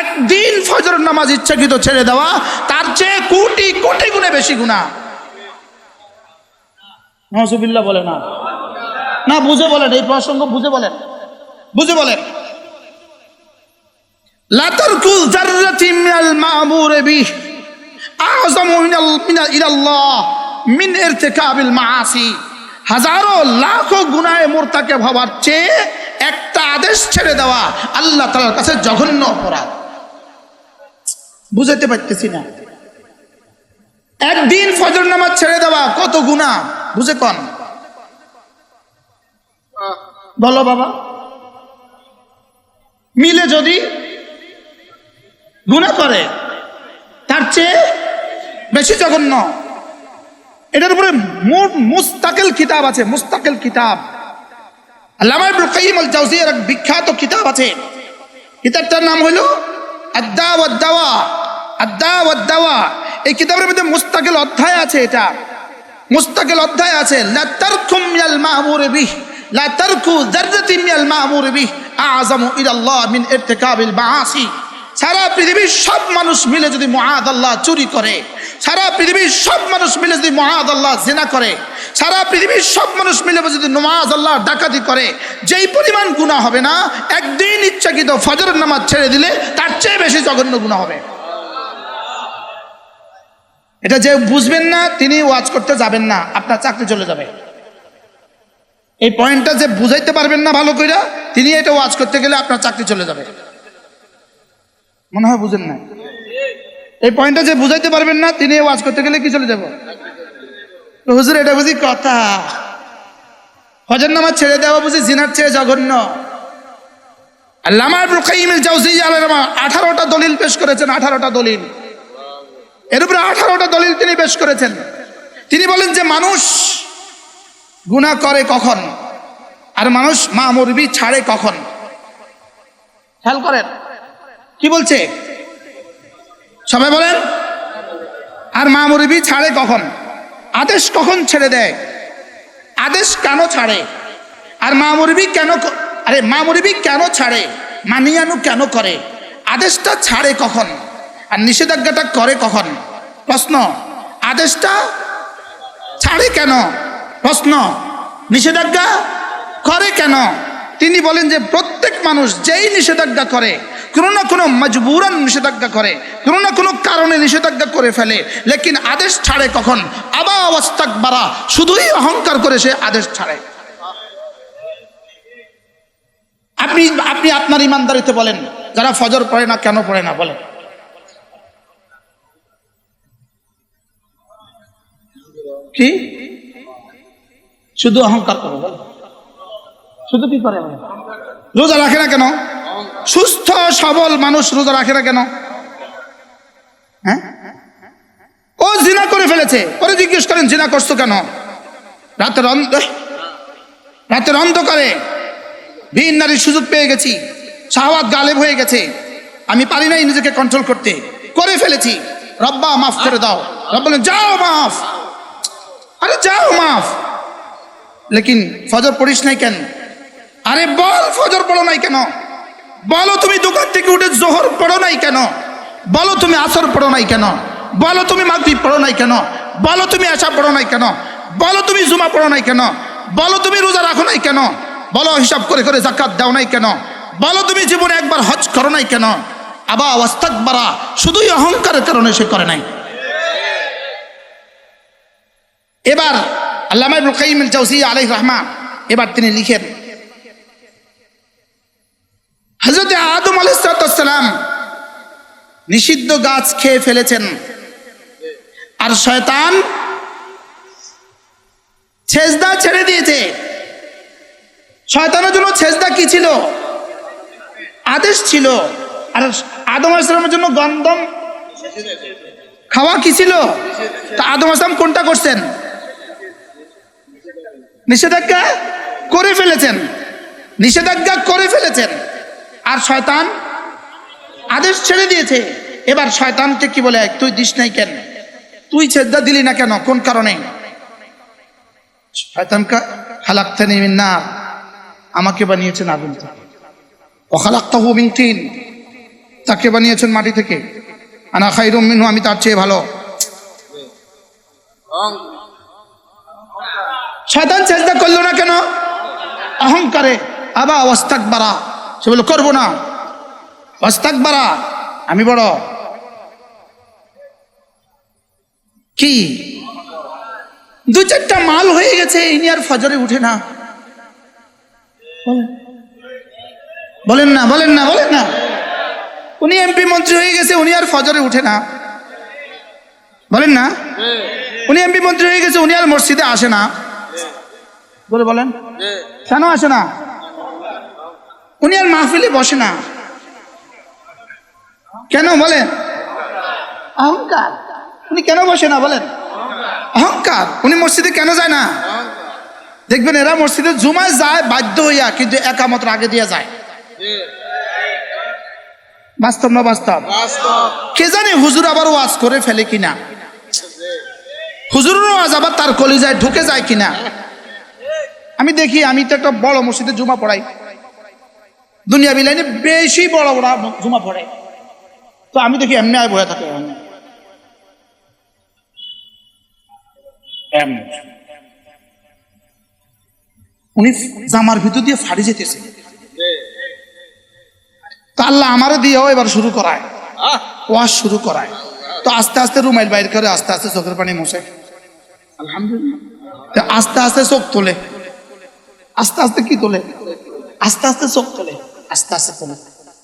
একদিন ফজরের নামাজ ইচ্ছাকৃত ছেড়ে দেওয়া তার চেয়ে কোটি কোটি গুণে বেশি গুনাহ। নাউযুবিল্লাহ বলে না, না বুঝে বলেন, এই প্রসঙ্গ বুঝে বলেন, বুঝে বলেন। লা তারকুল যাররাতিন মিনাল মা'মুর বিহি আ'যামু ইলাল্লাহ মিন ইরতিকাবিল মাআসি। হাজারো লাখো গুনাহে মুরতাকিব হওয়ার চেয়ে একটা আদেশ ছেড়ে দেওয়া আল্লাহ তাআলার কাছে জঘন্য অপরাধ। বুঝাতে পারতেছি না? একদিন ফজর নামাজ ছেড়ে দেওয়া কত গুনাহ বুঝে কোন? বলো বাবা, মিলে যদি গুনাহ করে তার চেয়ে বেশি জঘন্য। এটার উপরে মুস্তাকিল কিতাব আছে, মুস্তাকিল কিতাব। আল্লামা ইবনুল কাইয়িম আল জাওজিয়ার এক বিখ্যাত কিতাব আছে, কিতাবটার নাম হলো আদ-দা ওয়াদ দাওয়া। আদ-দা ওয়াদ দাওয়া, এই কিতাবের মধ্যে মুস্তাকিল অধ্যায় আছে। এটা মুস্তাকিল অধ্যায় আছে। লা তারকুম মিনাল মা'মুর বিহি, লা তারকু যাররাতিন মিনাল মা'মুর বিহি আ'যামু ইলাল্লাহ মিন ইরতিকাবিল মাআসি। সারা পৃথিবীর সব মানুষ মিলে যদি মুআযাল্লাহ চুরি করে, সারা পৃথিবীর সব মানুষ মিলে যদি মুআযাল্লাহ জিনা করে, সারা পৃথিবীর সব মানুষ মিলে যদি মুআযাল্লাহ ডাকাতি করে, যেই পরিমাণ গুনাহ হবে না একদিন ইচ্ছাকৃত ফজরের নামাজ ছেড়ে দিলে তার চেয়ে বেশি জঘন্য গুনাহ হবে। এটা যে বুঝবেন না তিনি ওয়াজ করতে যাবেন না, আপনার চাকরি চলে যাবে। এই পয়েন্টটা যে বুঝাইতে পারবেন না ভালো কইরা, তিনি এটা ওয়াজ করতে গেলে আপনার চাকরি চলে যাবে। মনে হয় বুঝেন না? এই পয়েন্টটা যে বুঝাইতে পারবেন না তিনি ওয়াজ করতে গেলে কি চলে যাব? হুজুর এটা বুঝি কথা, ফজর নামাজ ছেড়ে দেওয়া বুঝি জিনার চেয়ে জঘন্য। আল্লামা ইবনুল কাইয়িম আল জাওজিয়্যা আলাইহিস রাহমাহ 18টা দলিল পেশ করেছেন, 18টা দলিল। এর উপরে 18টা দলিল তিনি পেশ করেছেন। তিনি বলেন যে মানুষ গুনাহ করে কখন আর মানুষ মা'মুর বিহি ছাড়ে কখন। খেয়াল করেন কি বলছে, সবাই বলেন। আর মা'মুর বিহি ছাড়ে কখন, আদেশ কখন ছেড়ে দেয়, আদেশ কেন ছাড়ে, আর মা'মুর বিহি কেন, আরে মা'মুর বিহি কেন ছাড়ে, মানিয়ানু কেন করে, আদেশটা ছাড়ে কখন আর নিষেধাজ্ঞাটা করে কখন। প্রশ্ন, আদেশটা ছাড়ে কেন, প্রশ্ন নিষেধাজ্ঞা করে কেন। তিনি বলেন যে প্রত্যেক মানুষ যেই নিষেধাজ্ঞা করে কোনো না কোনো মজবুরান নিষেধাজ্ঞা করে, কোনো না কোনো কারণে নিষেধাজ্ঞা করে ফেলে, লেকিন আদেশ ছাড়ে কখন, আবা ওয়াস্তাকবারা, শুধুই অহংকার করে সে আদেশ ছাড়ে। আপনি আপনি আপনার ইমানদারিতে বলেন যারা ফজর পড়ে না কেন পড়ে না বলেন। কি শুধু অহংকার করে বলে, শুধু কি করে বলে? রোজা রাখে না কেন? সুস্থ সবল মানুষ রোজা রাখে না কেন? হ্যাঁ, ও জিনা করে ফেলেছে, ওরে জিজ্ঞেস করেন জিনা করছো কেন? রাতের অন্ধকারে ভিন নারীর সুযোগ পেয়ে গেছি, শাহওয়াত গালেব হয়ে গেছে, আমি পারি নাই নিজেকে কন্ট্রোল করতে, করে ফেলেছি, রব্বা মাফ করে দাও। রব বলেন যাও মাফ, আরে যাও মাফ, লেকিন ফজর পড়িস নাই কেন? আরে বল ফজর পড়ো নাই কেন? বলো তুমি দোকান থেকে উঠে জোহর পড়ো নাই কেন? বলো তুমি আসর পড়ো নাই কেন? বলো তুমি মাগরিব পড়ো নাই কেন? বলো তুমি এশা পড়ো নাই কেন? বলো তুমি জুমা পড়ো নাই কেন? বলো তুমি রোজা রাখো নাই কেন? বলো হিসাব করে করে যাকাত দাও নাই কেন? বলো তুমি জীবনে একবার হজ করো নাই কেন? আবা ওয়াস্তাকবারা, শুধুই অহংকারের কারণে সে করে নাই। এবার আল্লামা ইবনুল কাইয়িম আল জাওজিয়্যা আলাইহির রাহমা এবার তিনি লিখেন, হযরত আদম আলাইহিস সালাম নিষিদ্ধ গাছ খেয়ে ফেলেছেন, আর শয়তান সেজদা ছেড়ে দিয়েছে। শয়তানের জন্য সেজদা কি ছিল? আদেশ ছিল। আর আদম আলাইহিস সালামের জন্য গন্ধম খাওয়া কি ছিল? তা আদম আলাইহিস সালাম কোনটা করছেন? নিষেধাজ্ঞা করে ফেলেছেন, নিষেধাজ্ঞা করে ফেলেছেন, আর শয়তান আদেশ ছেড়ে দিয়েছে। এবার শয়তানকে কি বলে, তুই দিস নাই কেন, তুই সেজদা দিলি না কেন, কোন কারণে? শয়তানকে খালাকতানি মিন নার, আমাকে বানিয়েছেন আগুন থেকে, ওয়া খালাকতাহু মিন তিন, তাকে বানিয়েছেন মাটি থেকে, আনা খায়রুম মিনহু, আমি তার চেয়ে ভালো। শয়তান সেজদা করলো না কেন? অহংকারে। আবা ওয়াস্তাকবারা, সে বলল করবো না। ওয়াস্তাকবারা, আমি বড়। কি দু চারটা মাল হয়ে গেছে, ইনি আর ফজরে উঠে না। বলেন না, বলেন না, বলেন না। উনি এমপি মন্ত্রী হয়ে গেছে, উনি আর ফজরে উঠে না। বলেন না, উনি এমপি মন্ত্রী হয়ে গেছে, উনি আর মসজিদে আসে না। বলে বলেন কেন আসে না? উনি আর মাহফিলে বসে না কেন? বলেন অহংকার। উনি কেন বসে না? বলেন অহংকার। উনি মসজিদে কেন যায় না? দেখবেন এরা মসজিদে জুমায় যায় বাধ্য হইয়া, কিন্তু একামত আগে দিয়ে যায়। বাস্তব না বাস্তব? কে জানে হুজুর আবার ওয়াজ করে ফেলে কিনা, হুজুরের ওয়াজ আবার তার কলিজায় ঢুকে যায় কিনা। আমি দেখি, আমি তো একটা বড় মসজিদে জুমা পড়াই, দুনিয়া বিলাইনে বেশি বড় বড় জুমা পড়ে, তো আমি দেখি এমনি আয় বয়ে থাকে। উনি জামার ভিতর দিয়ে ফাড়ি যেতেছে, তো আল্লাহ আমারে দিয়েও এবার শুরু করায়, ওয়াজ শুরু করায়। তো আস্তে আস্তে রুমাইল বাইর করে, আস্তে আস্তে চোখের পানি মুছে, আলহামদুলিল্লাহ। আস্তে আস্তে চোখ তোলে, আস্তে আস্তে কি তোলে, আস্তে আস্তে চোখ তোলে, আস্তে আস্তে তোলে,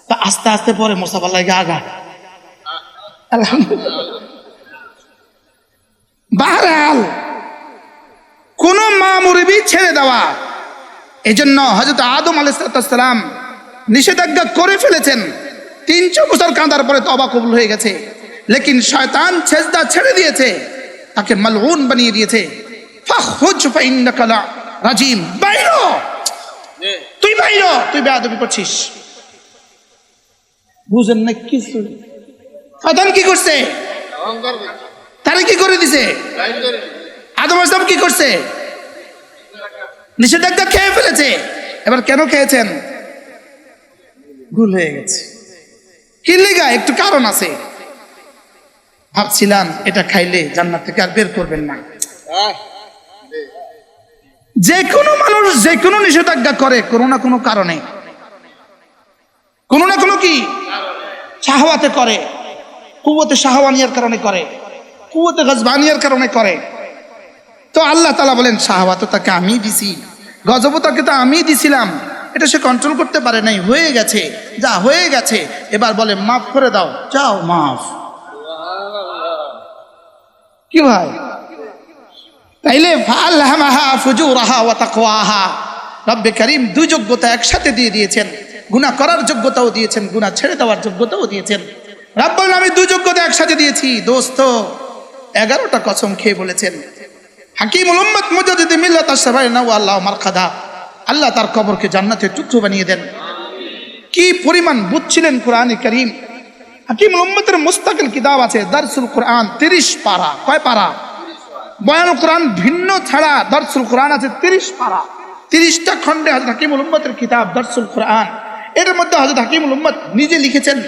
তা আস্তে আস্তে পরে মোসাফা লাগে আগা। আলহামদুলিল্লাহ। বাহরাল কোন মা মুরবি ছেড়ে দেওয়া। এই জন্য হযরত আদম আলাইহিস সালাম নিষেধাজ্ঞা করে ফেলেছেন, 300 বছর কাঁদার পরে তওবা কবুল হয়ে গেছে। লেকিন শয়তান সেজদা ছেড়ে দিয়েছে, তাকে মালউন বানিয়ে দিয়েছে। ফাখরুজ ফাইন্নাকা রাজিম, বাইরো, তুই বাইরো, তুই বেয়াদবি করছিস। বুঝেন না কিছু? শয়তান কি করছে? তারে কি করে দিছে? আদম আলাইহিস সালাম কি করছে? নিষেধাজ্ঞা খেয়ে ফেলেছে। এবার কেন খেয়েছেন? ভুল হয়ে গেছে। কি লিগা? একটু কারণ আছে। ভাবছিলাম এটা খাইলে জান্নাত থেকে আর বের করবেন না। যে কোনো মানুষ যে কোনো নিষেধাজ্ঞা করে কোনো না কোনো কারণে, কোনো না কোনো কি শাহওয়াতে করে, কুওয়াতে শাহওয়ানিয়ার কারণে করে, কুওয়াতে গজবানিয়ার কারণে করে। তো আল্লাহ তাআলা বলেন শাহওয়াত তাকে আমি দিছি, গজব তাকে তো আমি দিছিলাম, এটা সে কন্ট্রোল করতে পারে নাই, হয়ে গেছে, যা হয়ে গেছে। এবার বলে মাফ করে দাও, যাও মাফ। কি ভাই? তাইলে ফাআলহামাহা ফুজুরাহা ওয়া তাকওয়াহা, রব্বে কারীম দুই যোগ্যতা একসাথে দিয়ে দিয়েছেন, গুনাহ করার যোগ্যতাও দিয়েছেন, গুনাহ ছেড়ে দেওয়ার যোগ্যতাও দিয়েছেন। রব বলেন আমি দুই যোগ্যতা একসাথে দিয়েছি। দোস্ত 11টা কসম খেয়ে বলেছেন, হাকিমুল উম্মত মুজাদ্দিদ মিল্লাত আশ-শাবায়না ওয়া আল্লাহু মারকাদা, আল্লাহ তার কবরকে জান্নাতের টুকরো বানিয়ে দেন। কি পরিমাণ বুঝছিলেন কোরআনে কারীম। হাকিমুল উম্মতের মুস্তাকিল কিতাব আছে দারসুল কোরআন, 30 পারা। কয় পারা? বয়ানুল কোরআন ভিন্ন ছাড়া দারসুল কোরআন আছে 30 পারা, 30টা খণ্ডে হযরত হাকিমুল উম্মতের কিতাব দারসুল কোরআন। এর মধ্যে হযরত হাকিমুল উম্মত নিজে লিখেছেন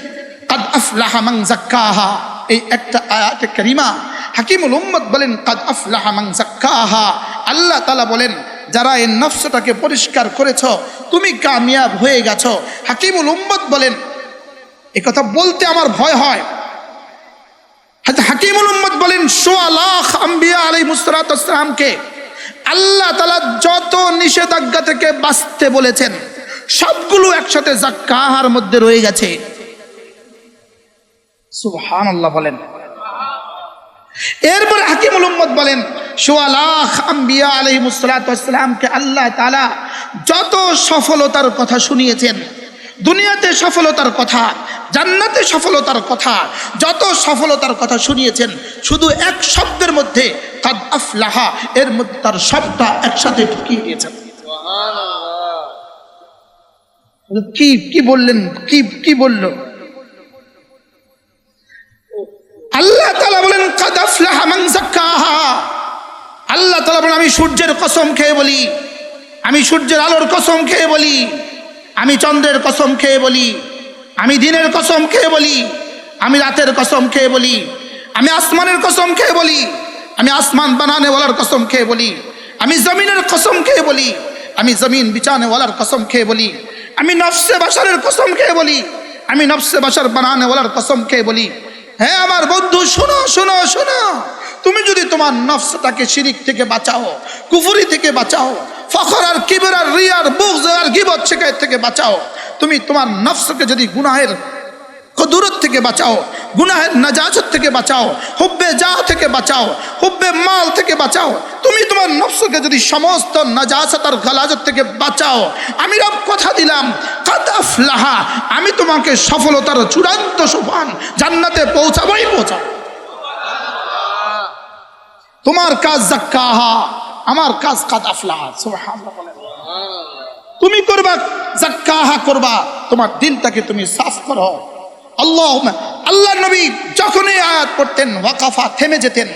কাদ আফলাহা মান যাক্কাহা, এই একটা আয়াতে কারিমা হাকিমুল উম্মত বলেন কাদ আফলাহা মান যাক্কাহা। আল্লাহ তাআলা বলেন যারা এই নফসটাকে পরিষ্কার করেছো তুমি কামিয়াব হয়ে গেছো। হাকিমুল উম্মত বলেন এ কথা বলতে আমার ভয় হয়। হাকিমুল উম্মত বলেন, ১৬ লাখ আম্বিয়া আলাইহিসসালাতু ওয়াসসালামকে আল্লাহ তাআলা যত নিষেধাজ্ঞা থেকে বাঁচতে বলেছেন সবগুলো একসাথে যাক্কাহার মধ্যে রয়ে গেছে। সুবহানাল্লাহ বলেন। এরপরে হাকিমুল উম্মত বলেন, ১৬ লাখ আম্বিয়া আলাইহিসসালাতু ওয়াসসালামকে আল্লাহ তাআলা যত সফলতার কথা শুনিয়েছেন, দুনিয়াতে সফলতার কথা, জান্নাতে সফলতার কথা, যত সফলতার কথা শুনিয়েছেন, শুধু এক শব্দের মধ্যে কাদ আফলাহা, এর মধ্যে তার সবটা একসাথে ঢুকিয়ে দিয়েছেন। কি বললেন, কি বলল আল্লাহ তাআলা? বলেন কাদ আফলাহা মান যাক্কাহা। আল্লাহ তাআলা বলেন, আমি সূর্যের কসম খেয়ে বলি, আমি সূর্যের আলোর কসম খেয়ে বলি, আমি চন্দ্রের কসম খেয়ে বলি, আমি দিনের কসম খেয়ে বলি, আমি রাতের কসম খেয়ে বলি, আমি আসমানের কসম খেয়ে বলি, আমি আসমান বানানেওয়ালার কসম খেয়ে বলি, আমি জমিনের কসম খেয়ে বলি, আমি জমিন বিছানেওয়ালার কসম খেয়ে বলি, আমি নফসে বাশারের কসম খেয়ে বলি, আমি নফসে বাশার বানানেওয়ালার কসম খেয়ে বলি। হ্যাঁ আমার বন্ধু, শোনো শোনো শোনো, তুমি যদি তোমার নফসটাকে শিরিক থেকে বাঁচাও, কুফরি থেকে বাঁচাও, ফখর আর কিবর আর রিয়া আর বুগজ আর গীবত শিকায়ত থেকে বাঁচাও, তুমি তোমার নফসকে যদি গুনাহের কদুরত থেকে বাঁচাও, গুনাহের নাজাজত থেকে বাঁচাও, হুব্বে জাহ থেকে বাঁচাও, হুব্বে মাল থেকে বাঁচাও, তুমি তোমার নফসকে যদি সমস্ত নাজাসত আর গালাজত থেকে বাঁচাও, আমি রব কথা দিলাম কাদ আফলাহা, আমি তোমাকে সফলতার চূড়ান্ত সোপান জান্নাতে পৌঁছাবোই পৌঁছাবো। তোমার কাজ যাক্কাহা, আমার কাজ কাদ আফলাহা। সুবহানাল্লাহ বলেন। তুমি করবা যাক্কাহা, করবা তোমার দিলটাকে তুমি সাফ করো। আল্লাহ নবী যখনই আয়াত পড়তেন ওয়াকাফা, থেমে যেতেন।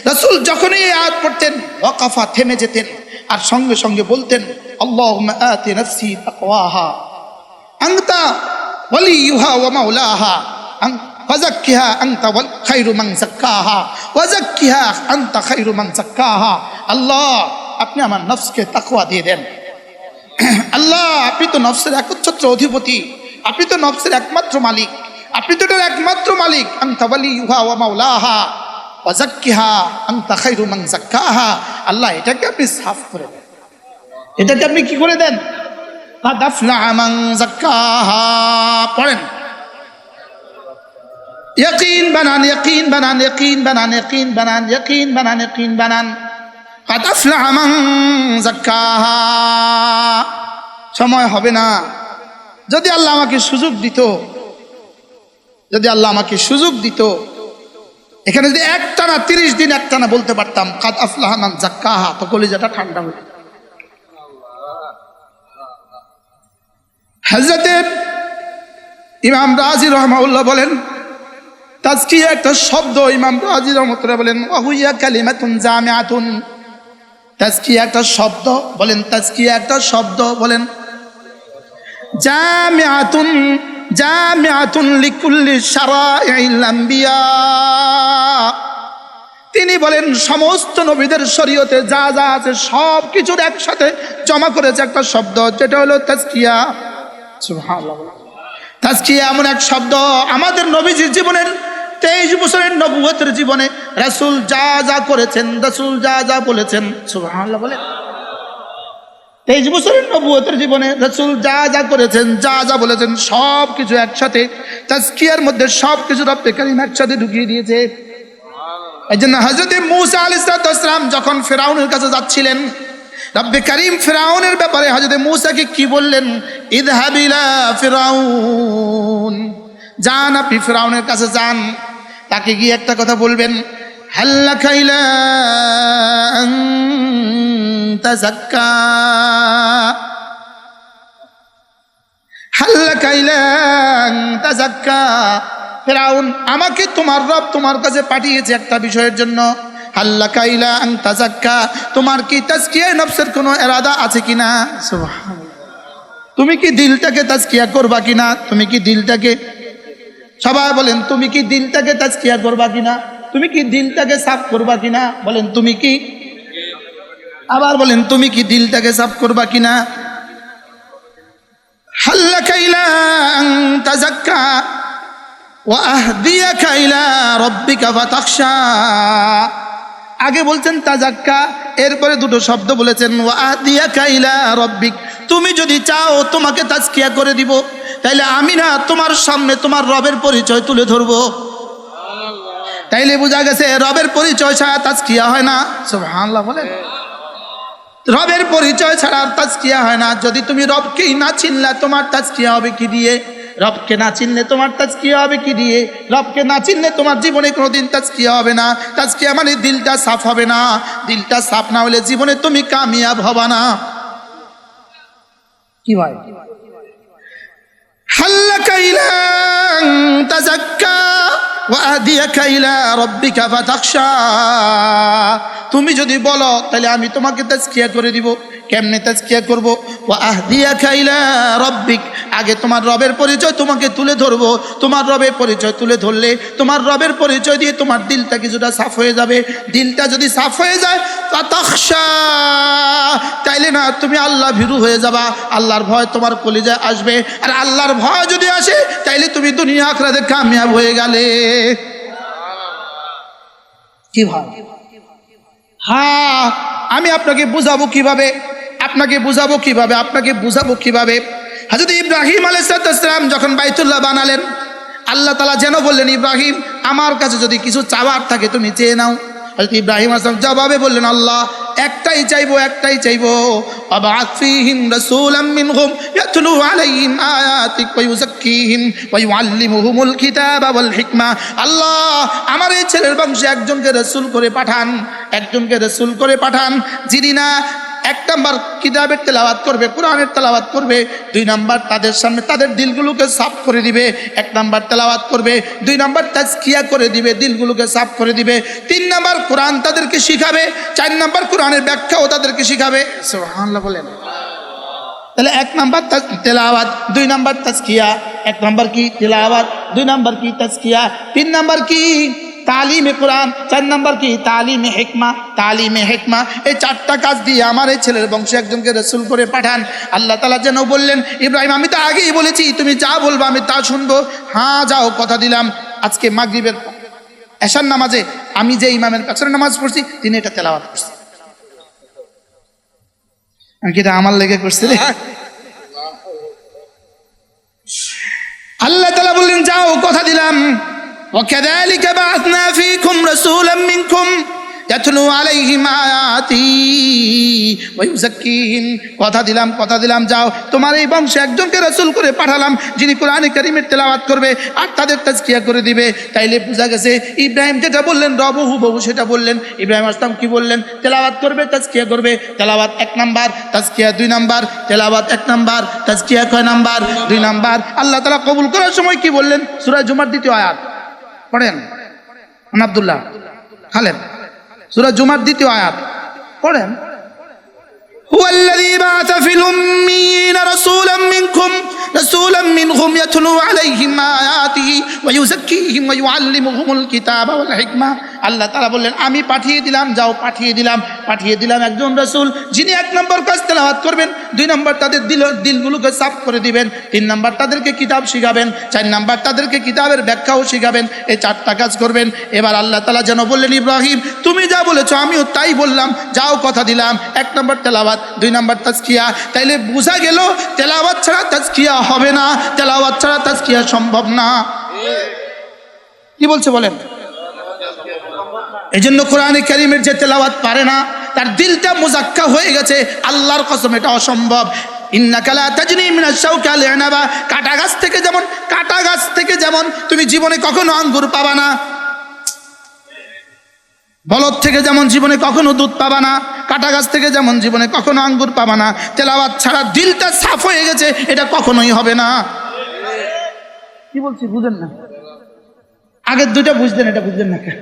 রাসূল যখনই আয়াত পড়তেন ওয়াকাফা, থেমে যেতেন, আর সঙ্গে সঙ্গে বলতেন, আল্লাহুম্মা আতি নাফসি তাকওয়াহা আনতা ওয়ালিয়ুহা ওয়া মাওলাহা ফাযাক্কিহা আনতা খায়রু মান যাক্কাহা ওয়াযাক্কিহা আনতা খায়রু মান যাক্কাহা। আল্লাহ, আপনি আমার নফসকে তাকওয়া দিয়ে দেন। আল্লাহ, আপনি তো নফসের একচ্ছত্র অধিপতি, আপনি তো নফসের একমাত্র মালিক, আপনি তো এটার একমাত্র মালিক। আনতা ওয়ালিয়ুহা ওয়া মাওলাহা ওয়াযাক্কিহা আনতা খায়রু মান যাক্কাহা। আল্লাহ, এটাকে আপনি সাফ করে দেন, এটাকে আপনি কি করে দেন? কাদ আফলাহা মান যাক্কাহা। পড়েন, ইয়াকিন বানান, ইয়াকিন বানান, ইয়াকিন বানান, ইয়াকিন বানান, ইয়াকিন বানান, ইয়াকিন বানান। কাদ আফলাহা মান যাক্কাহা। সময় হবে না। যদি আল্লাহ আমাকে সুযোগ দিত, যদি আল্লাহ আমাকে সুযোগ দিত, এখানে যদি একটানা 30 দিন একটানা বলতে পারতাম কাদ আফলাহা মান যাক্কাহা, তো কলিজাটা ঠান্ডা হয়ে যেত। হযরতে ইমাম রাজি রাহমাহুল্লাহ বলেন, তাজকিয়া একটা শব্দ। ইমাম রাজি রাহমাতুল্লাহ বলেন, ওয়া হুয়া কালিমাতুন জামিআতুন। তাজকিয়া একটা শব্দ, বলেন তাজকিয়া একটা শব্দ, বলেন জামিআতুন, জামিআতুন লিকুল্লি শারাইল আম্বিয়া। তিনি বলেন সমস্ত নবীদের শরীয়তে যা যা আছে সব কিছুর একসাথে জমা করেছে একটা শব্দ, যেটা হলো তাজকিয়া। সুবহানাল্লাহ। তাজকিয়া এমন এক শব্দ, আমাদের নবীজির জীবনের 23 বছরের নবুয়তের জীবনে রাসূল যা যা করেছেন, রাসূল যা যা বলেছেন, সুবহানাল্লাহ বলেন। 23 বছরের নবুয়তের জীবনে রাসূল যা যা করেছেন, যা যা বলেছেন, সব কিছু একসাথে তাজকিয়ার মধ্যে সব কিছু রব্বে কারীম একসাথে ঢুকিয়ে দিয়েছে। এই জন্য হযরত মূসা আলাইহিস সালাম যখন ফিরাউনের কাছে যাচ্ছিলেন, রব্বে কারীম ফিরাউনের ব্যাপারে হযরত মূসাকে কি বললেন? ইযহাব ইলা ফিরাউন, যান আপনি ফিরাউনের কাছে যান, তাকে গিয়ে একটা কথা বলবেন, হাল্লাকা ইলা আন তাযাক্কা, হাল্লাকা ইলা আন তাযাক্কা। ফিরাউন, আমাকে তোমার রব তোমার কাছে পাঠিয়েছে একটা বিষয়ের জন্য। হাল্লাকা ইলা আন তাযাক্কা, তোমার কি তাজকিয়া নফসের কোনো ইরাদা আছে কিনা? সুবহানাল্লাহ। তুমি কি দিলটাকে তাজকিয়া করবা কিনা? তুমি কি দিলটাকে, সবাই বলেন, তুমি কি দিলটাকে তাজকিয়া করবা কিনা? তুমি কি দিলটাকে সাফ করবা কিনা? বলেন তুমি কি, আবার বলেন তুমি কি দিলটাকে সাফ করবা কিনা? হাল্লাকা ইলা আন তাযাক্কা, ওয়া আহদিয়াকা ইলা রাব্বিকা ফাতাখশা। আগে বলছেন তাজাক্কা, এরপরে দুটো শব্দ বলেছেন ওয়া আহদিয়াকা ইলা রাব্বিক। তুমি যদি চাও তোমাকে তাজকিয়া করে দিব, তাইলে আমি না তোমার সামনে তোমার রবের পরিচয় তুলে ধরবো। তাইলে বোঝা গেছে রবের পরিচয় ছাড়া তাজকিয়া হয় না। সুবহানাল্লাহ বলেন। রবের পরিচয় ছাড়া তাজকিয়া হয় না। যদি তুমি রবকেই না চিনলা, তোমার তাজকিয়া হবে কি দিয়ে? রবকে না চিনলে তোমার তাজকিয়া হবে কি দিয়ে? রবকে না চিনলে তোমার জীবনে কোনোদিন তাজকিয়া হবে না। তাজকিয়া মানে দিলটা সাফ হবে না। দিলটা সাফ না হলে জীবনে তুমি কামিয়াব হবা না। কি ভাই? হাল্লাকা ইলা তাজাক্কা ওয়া আহদিয়াকা ইলা রাব্বিকা ফাতাখশা। তুমি যদি বলো তাহলে আমি তোমাকে তাজকিয়া করে দিব। কেমনে তাজকিয়া করব? ওয়া আহদিয়াকা ইলা রাব্বিক, আগে তোমার রবের পরিচয় তোমাকে তুলে ধরবো। তোমার রবের পরিচয় তুলে ধরলে, তোমার রবের পরিচয় দিয়ে তোমার দিলটা কিছুটা সাফ হয়ে যাবে। দিলটা যদি সাফ হয়ে যায় ফাতাখশা, তাইলে না তুমি আল্লাহ ভীরু হয়ে যাবা। আল্লাহর ভয় তোমার কলিজায় আসবে। আর আল্লাহর ভয় যদি আসে তাইলে তুমি দুনিয়া আখিরাতে কামিয়াব হয়ে গেলে। কি ভাই? হ্যাঁ, আমি আপনাকে বুঝাবো কিভাবে, আপনাকে বুঝাবো কিভাবে, আপনাকে বুঝাবো কিভাবে। হযরত ইব্রাহিম আলাইহিস সালাম যখন বাইতুল্লাহ বানালেন, আল্লাহ তাআলা যেন বললেন, ইব্রাহিম আমার কাছে যদি কিছু চাওয়ার থাকে তুমি চেয়ে নাও। হযরত ইব্রাহিম আলাইহিস সালাম জবাবে বললেন, আল্লাহ একটাই চাইবো, একটাই চাইবো। আবা'আথ ফীহিম রাসূলাম মিনহুম ইয়াতলু আলাইহিম আয়াতিক ওয়া ইউযাক্কিহিম ওয়া ইউআল্লিমুহুমুল কিতাবা ওয়াল হিকমা। আল্লাহ আমার এই ছেলের বংশে একজনকে রাসূল করে পাঠান, একজনকে রাসূল করে পাঠান, যিনি না এক নাম্বার কিতাবের তেলাওয়াত করবে, কোরআনের তেলাওয়াত করবে। দুই নাম্বার তাদের সামনে তাদের দিলগুলোকে সাফ করে দিবে। এক নাম্বার তেলাওয়াত করবে, দুই নাম্বার তাজকিয়া করে দিবে, দিলগুলোকে সাফ করে দিবে। তিন নাম্বার কোরআন তাদেরকে শিখাবে, চার নাম্বার কোরআনের ব্যাখ্যাও তাদেরকে শিখাবে। সুবহানাল্লাহ বলেন। তাহলে এক নাম্বার তেলাওয়াত, দুই নাম্বার তাজকিয়া। এক নাম্বার কি? তেলাওয়াত। দুই নাম্বার কি? তাজকিয়া। তিন নাম্বার কি? তালিমে কোরআন। চার নাম্বার কি? তালিমে হিকমা। তালিমে হিকমা। এই চারটা কাজ দিয়ে আমার এই ছেলের বংশে একজনকে রাসূল করে পাঠান। আল্লাহ তাআলা যেন বললেন, ইব্রাহিম আমি তো আগেই বলেছি তুমি যা বলবা আমি তা শুনবো। হ্যাঁ যাও, কথা দিলাম। আজকে মাগরিবের এশার নামাজে আমি যে ইমামের পেছনে নামাজ পড়ছি তিনি এটা তেলাওয়াত করছেন। আমি কি এটা আমার লেগে করছি রে? আল্লাহ তাআলা বললেন যাও, কথা দিলাম। وكذلك بعثنا فيكم رسولا منكم يتلو عليهم آياتي ويزكيهم। কথা দিলাম, কথা দিলাম, যাও তোমার এই বংশে একজনকে রাসূল করে পাঠালাম, যিনি কোরআনে কারীমের তেলাওয়াত করবে আর তাদের তাজকিয়া করে দিবে। তাইলে বোঝা গেছে ইব্রাহিম যেটা বললেন রব হুবহু সেটা বললেন। ইব্রাহিম আলাইহিস সালাম কি বললেন? তেলাওয়াত করবে, তাজকিয়া করবে। তেলাওয়াত এক নাম্বার, তাজকিয়া দুই নাম্বার। তেলাওয়াত এক নাম্বার, তাজকিয়া কয় নাম্বার? দুই নাম্বার। আল্লাহ তাআলা কবুল করার সময় কি বললেন? সূরা জুমার দ্বিতীয় আয়াত পড়েন আব্দুল্লাহ খালেদ, সূরা জুমার দ্বিতীয় আয়াত পড়েন। হুয়াল্লাযী বা'আসা ফিল উম্মিয়িনা রাসূলাম মিনহুম ইয়াতলু আলাইহিম আয়াতিহি ওয়া ইউযাক্কিহিম ওয়া ইউআল্লিমুহুমুল কিতাবা ওয়াল হিকমা। আল্লাহ তাআলা বললেন আমি পাঠিয়ে দিলাম, যাও পাঠিয়ে দিলাম একজন রাসূল, যিনি এক নম্বর কাজ তেলাওয়াত করবেন, দুই নম্বর তাদের দিলগুলোকে সাফ করে দিবেন, তিন নম্বর তাদেরকে কিতাব শিখাবেন, চার নম্বর তাদেরকে কিতাবের ব্যাখ্যাও শিখাবেন। এই চারটা কাজ করবেন। এবার আল্লাহ তাআলা যেন বললেন ইব্রাহিম তুমি যা বলেছো আমিও তাই বললাম, যাও কথা দিলাম। এক নম্বর তেলাওয়াত, দুই নম্বর তাজকিয়া। তাইলে বোঝা গেল তেলাওয়াত ছাড়া তাজকিয়া হবে না, তেলাওয়াত ছাড়া তাজকিয়া সম্ভব না। কি বলছে বলেন? এই জন্য কোরআনে কারীমের যে তেলাওয়াত পারে না, তার দিলটা মুজাক্কা হয়ে গেছে। আল্লাহর কসম এটা অসম্ভব। ইন্নাকা লা তাজনি মিনাশ শাওকি আল ইনাবা। কাটা গাছ থেকে যেমন তুমি জীবনে কখনো আঙ্গুর পাবা না, বলদ থেকে যেমন জীবনে কখনো দুধ পাবা না, কাটা গাছ থেকে যেমন জীবনে কখনো আঙ্গুর পাবা না। তেলাওয়াত ছাড়া দিলটা সাফ হয়ে গেছে, এটা কখনোই হবে না। কি বলছি বুঝেন না? আগের দুইটা বুঝলেন, এটা বুঝলেন না কেন?